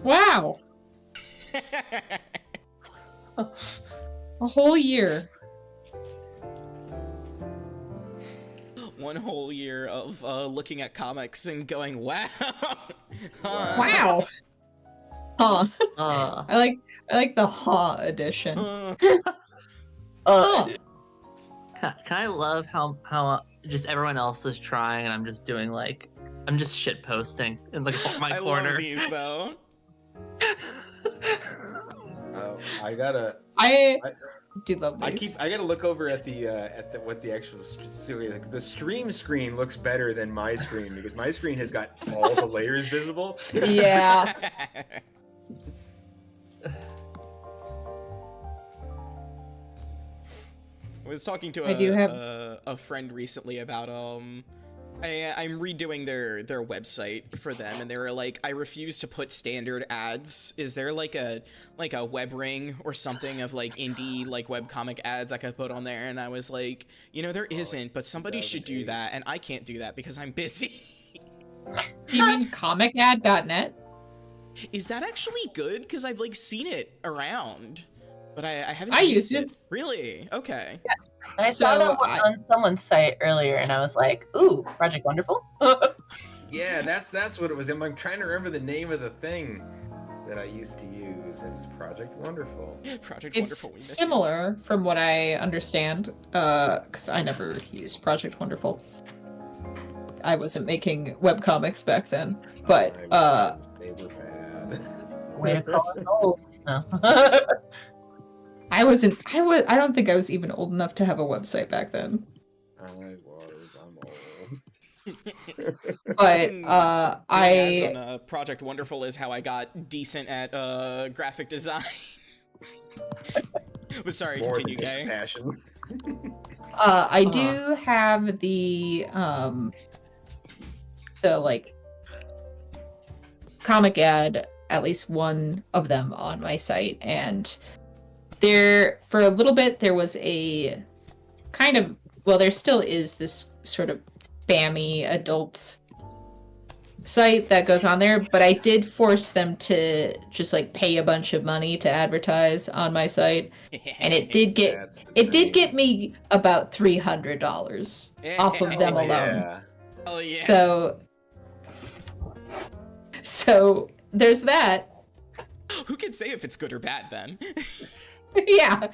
Wow, a whole year. One whole year of looking at comics and going, wow. Wow. Huh. Uh, I like the huh edition. Oh, Huh. can I love how just everyone else is trying and I'm just doing like I'm just shit posting in like my I corner. love these though. I gotta. I I- do love these. I gotta look over at the what the actual the stream screen looks better than my screen because my screen has got all the layers visible. Yeah. I was talking to I do have- a friend recently about I'm redoing their website for them, and they were like, I refuse to put standard ads. Is there like a web ring or something of like indie like webcomic ads I could put on there? And I was like, you know, there isn't, but somebody should do 2008. that, and I can't do that because I'm busy. You mean comicad.net? Is that actually good? Because I've like seen it around, but I haven't. I used used it. Really? Okay. I saw So that one on someone's site earlier, and I was like, "Ooh, Project Wonderful." Yeah, that's what it was. I'm like, trying to remember the name of the thing that I used to use, and it's Project Wonderful. Project It's Wonderful. We miss you. similar from what I understand, because I never used Project Wonderful. I wasn't making webcomics back then, but They were bad. Way to call it old. No. I don't think I was even old enough to have a website back then. I'm old. But Doing ads I on Project Wonderful is how I got decent at graphic design. But sorry, More than continue, just Kay. passion. I do have the like comic ad, at least one of them on my site, and there for a little bit there was a kind of, well, there still is this sort of spammy adult site that goes on there, but I did force them to just like pay a bunch of money to advertise on my site, and it did That's the did dream. get me about $300 off of them Oh, alone. yeah. Oh yeah. So there's that. Who can say if it's good or bad then? Yeah.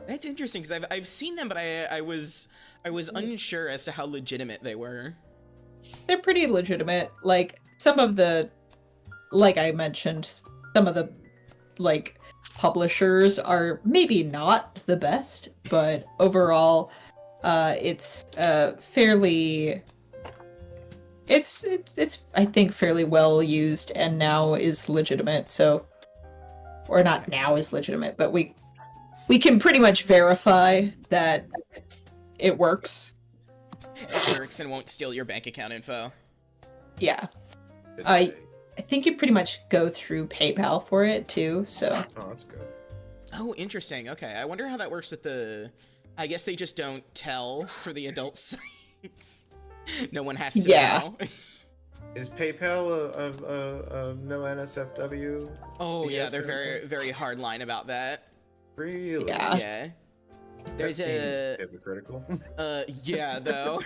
That's interesting because I've seen them, but I was unsure as to how legitimate they were. they're pretty legitimate. Like some of the, like I mentioned, some of the like publishers are maybe not the best, but overall, it's fairly. It's I think fairly well used and now is legitimate. So, or not now is legitimate, but we can pretty much verify that it works. It works and won't steal your bank account info. Yeah. Good I say. think you pretty much go through PayPal for it too, so. Oh, that's good. Oh, interesting. Okay, I wonder how that works with the... I guess they just don't tell for the adult sites. No one has to know. Is PayPal a no NSFW? Oh, yeah, Yes, they're very very, very hard line about that. Really? Yeah. Yeah. There's That a... seems hypocritical. Yeah, though.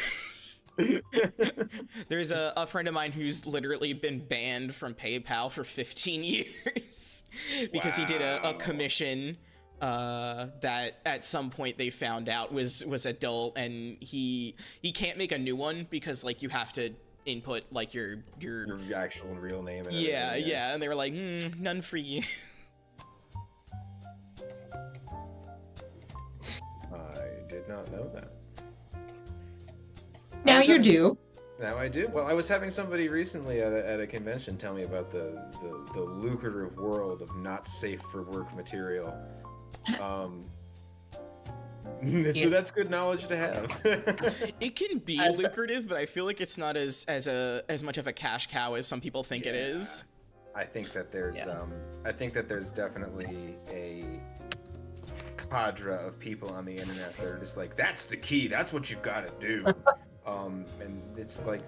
There's a friend of mine who's literally been banned from PayPal for 15 years because he did a commission that at some point they found out was adult, and he can't make a new one because like you have to input like your actual and real name. And yeah, everything, yeah, and they were like, none for you. I did not know that. Now you do. Now I do. Well, I was having somebody recently at a convention tell me about the lucrative world of not safe for work material. So that's good knowledge to have. It can be lucrative, but I feel like it's not as much of a cash cow as some people think it is. I think that there's definitely a cadre of people on the internet that are just like, that's the key, that's what you've got to do. And it's like,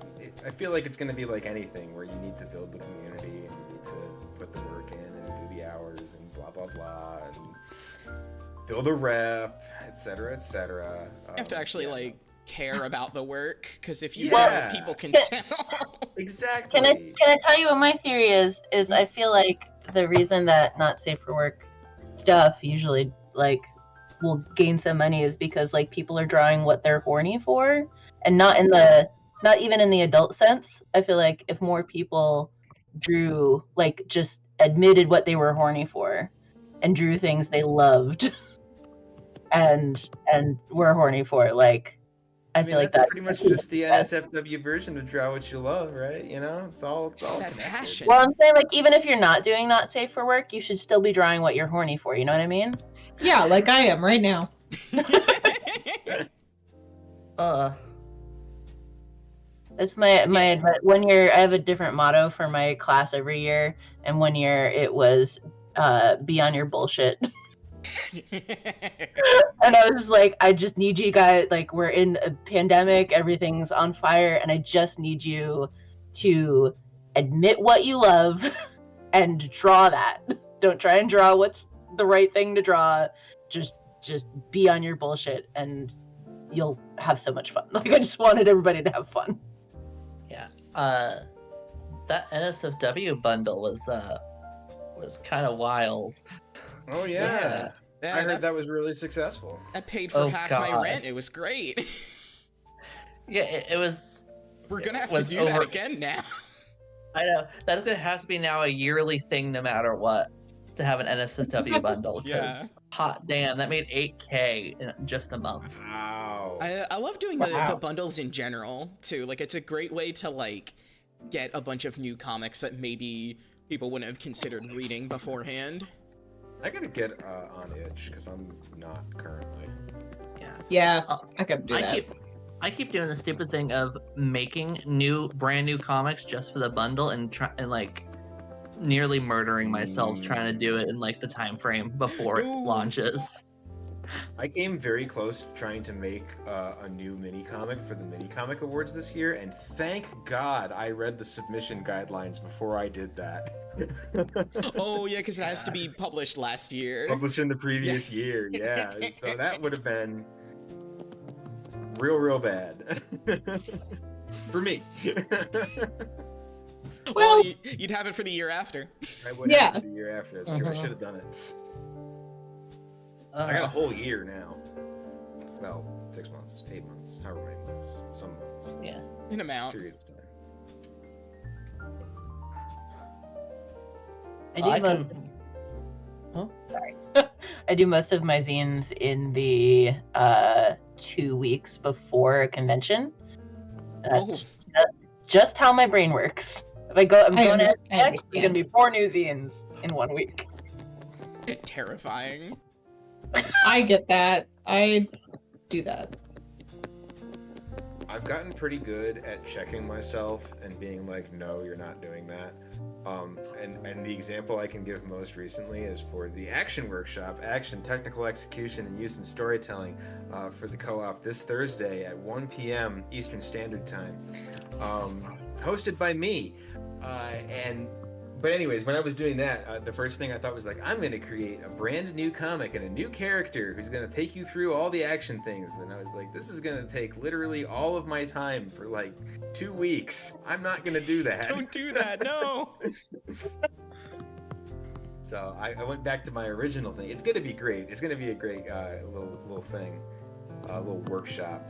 I feel like it's going to be like anything where you need to build the community and you need to put the work in and do the hours and blah blah blah and build a rep, etc., etc. You have to actually like care about the work, because if you Yeah. don't, people can tell. Exactly. Can I tell you what my theory is? Is I feel like the reason that not safe for work stuff usually like will gain some money is because like people are drawing what they're horny for, and not even in the adult sense. I feel like if more people drew, like, just admitted what they were horny for and drew things they loved and were horny for, like, I feel like that's that pretty much just the NSFW version of draw what you love, right? You know, it's all That connected. passion. Well, I'm saying, like, even if you're not doing not safe for work, you should still be drawing what you're horny for. You know what I mean? Yeah, like I am right now. It's my 1 year. I have a different motto for my class every year, and 1 year it was be on your bullshit. And I was like, I just need you guys, like, we're in a pandemic, everything's on fire, and I just need you to admit what you love and draw that. Don't try and draw what's the right thing to draw. Just be on your bullshit and you'll have so much fun. Like, I just wanted everybody to have fun. Yeah. That NSFW bundle was kind of wild. Oh yeah. Yeah, I heard that was really successful. I paid for half my God. rent. It was great. Yeah, it was. We're gonna have was to do that over- again now. I know that's gonna have to be now a yearly thing, no matter what, to have an NSFW bundle. Because hot damn, that made 8K in just a month. Wow. I love doing the bundles in general too. Like, it's a great way to like get a bunch of new comics that maybe people wouldn't have considered reading beforehand. I gotta get on Itch because I'm not currently. Yeah, I could do that. I keep doing the stupid thing of making brand new comics just for the bundle and like nearly murdering myself trying to do it in like the time frame before it launches. I came very close to trying to make a new mini comic for the mini comic awards this year, and thank God I read the submission guidelines before I did that. Oh yeah, because it has to be published last year. Published in the previous year, yeah. So that would have been real bad for me. Well, you'd have it for the year after. I would have it the year after. That's true. I should have done it. I got a whole year now. Well, 6 months, 8 months, however many months, some months. Yeah. An amount. Period of time. I do most. Sorry, I do most of my zines in the 2 weeks before a convention. That's just how my brain works. If I'm going to next, there's gonna be 4 new zines in 1 week. Terrifying. I get that. I do that. I've gotten pretty good at checking myself and being like, no, you're not doing that. And the example I can give most recently is for the action workshop, action, technical execution, and use in storytelling for the co-op this Thursday at 1 p.m. Eastern Standard Time, hosted by me. But anyways, when I was doing that, the first thing I thought was like, I'm going to create a brand new comic and a new character who's going to take you through all the action things. And I was like, this is going to take literally all of my time for like 2 weeks. I'm not going to do that. Don't do that, no. So I went back to my original thing. It's going to be great. It's going to be a great little thing, little workshop.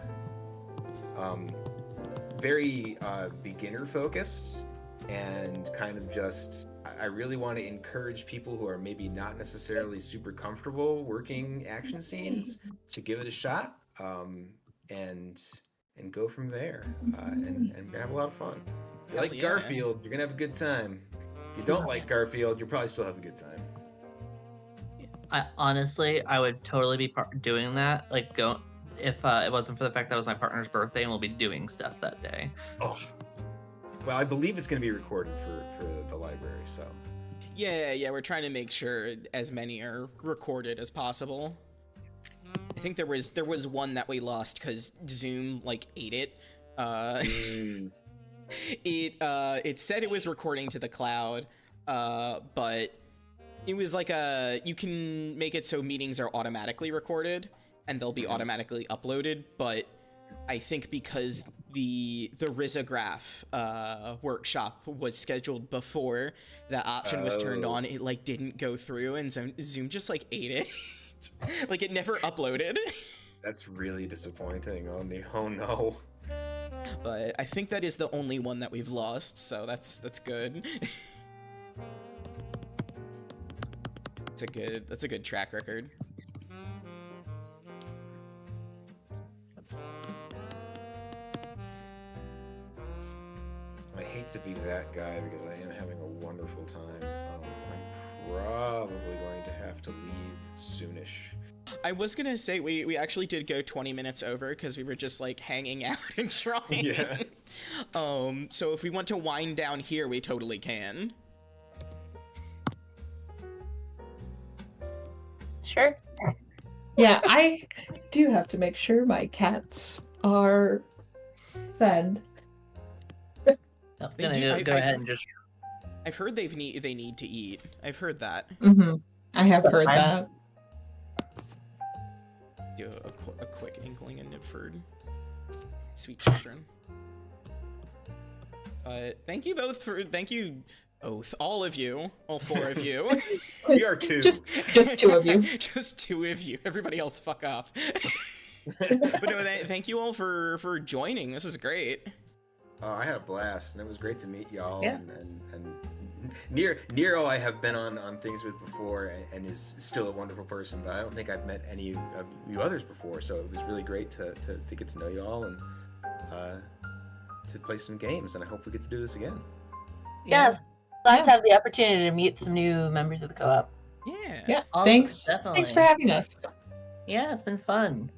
Very beginner focused. And kind of just, I really want to encourage people who are maybe not necessarily super comfortable working action scenes to give it a shot, and go from there, and have a lot of fun. If you like Garfield, you're gonna have a good time. If you don't like Garfield, you'll probably still have a good time. I would totally be doing that. Like, if it wasn't for the fact that it was my partner's birthday, and we'll be doing stuff that day. Oh. Well, I believe it's going to be recorded for the library, so. Yeah, we're trying to make sure as many are recorded as possible. I think there was one that we lost because Zoom ate it. It said it was recording to the cloud, but it was you can make it so meetings are automatically recorded and they'll be automatically uploaded, but I think because the risograph workshop was scheduled before that option was turned on, it didn't go through, and Zoom just ate it. It never uploaded. That's really disappointing. Oh no. But I think that is the only one that we've lost, so that's good. That's a good track record. I hate to be that guy because I am having a wonderful time. I'm probably going to have to leave soonish. I was gonna say we actually did go 20 minutes over because we were just hanging out and trying. Yeah. So if we want to wind down here, we totally can. Sure. Yeah, I do have to make sure my cats are fed. I'm gonna go ahead and just. I've heard they need to eat. I've heard that. Mm-hmm. I have heard that. Do a quick inkling in Nipford. Sweet children. Thank you both all of you, all 4 of you. We are 2. Just 2 of you. Just 2 of you. Everybody else, fuck off. But no, thank you all for joining. This is great. Oh, I had a blast, and it was great to meet y'all. Yeah. And Nero, I have been on things with before, and is still a wonderful person. But I don't think I've met any of you others before, so it was really great to get to know y'all and to play some games. And I hope we get to do this again. Yeah, glad to have the opportunity to meet some new members of the co-op. Yeah. Yeah. Awesome, Thanks. definitely. Thanks for having us. Yeah, it's been fun.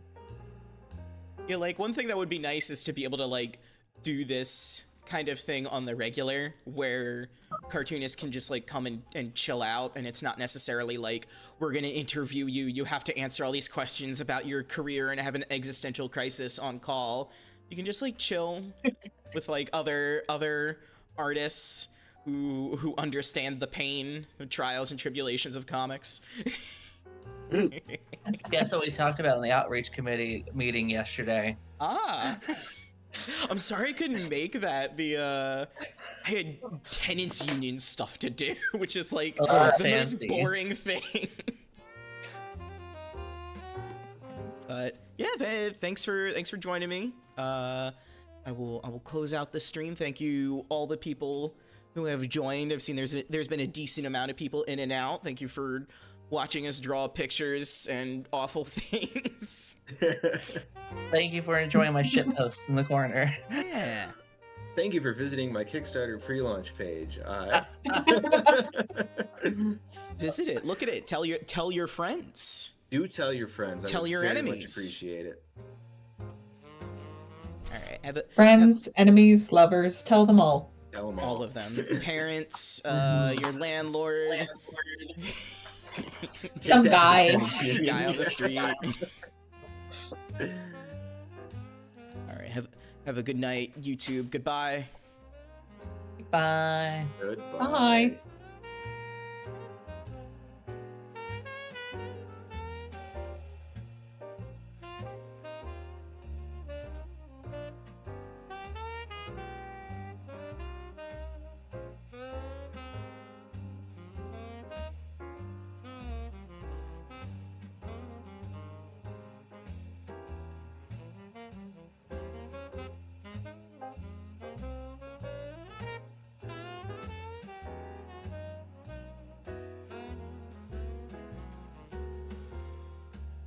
Yeah, one thing that would be nice is to be able to do this kind of thing on the regular where cartoonists can just come and chill out, and it's not necessarily we're gonna interview you have to answer all these questions about your career and have an existential crisis on call. You can just chill with other artists who understand the pain, the trials and tribulations of comics. Yeah, so we talked about in the outreach committee meeting yesterday. I'm sorry I couldn't make that. I had tenants union stuff to do, which is the fancy. most boring thing. But yeah, thanks for joining me. I will close out the stream. Thank you all the people who have joined. I've seen there's been a decent amount of people in and out. Thank you for watching us draw pictures and awful things. Thank you for enjoying my shit posts in the corner. Yeah. Thank you for visiting my Kickstarter pre-launch page. Visit it. Look at it. Tell your friends. Do tell your friends. Tell I would your very enemies. Much appreciate it. All right. Friends, enemies, lovers, tell them all. Tell them all of them. Parents, your landlord. Some guy. Some guy on the street. All right. Have a good night, YouTube. Goodbye. Bye. Goodbye. Bye.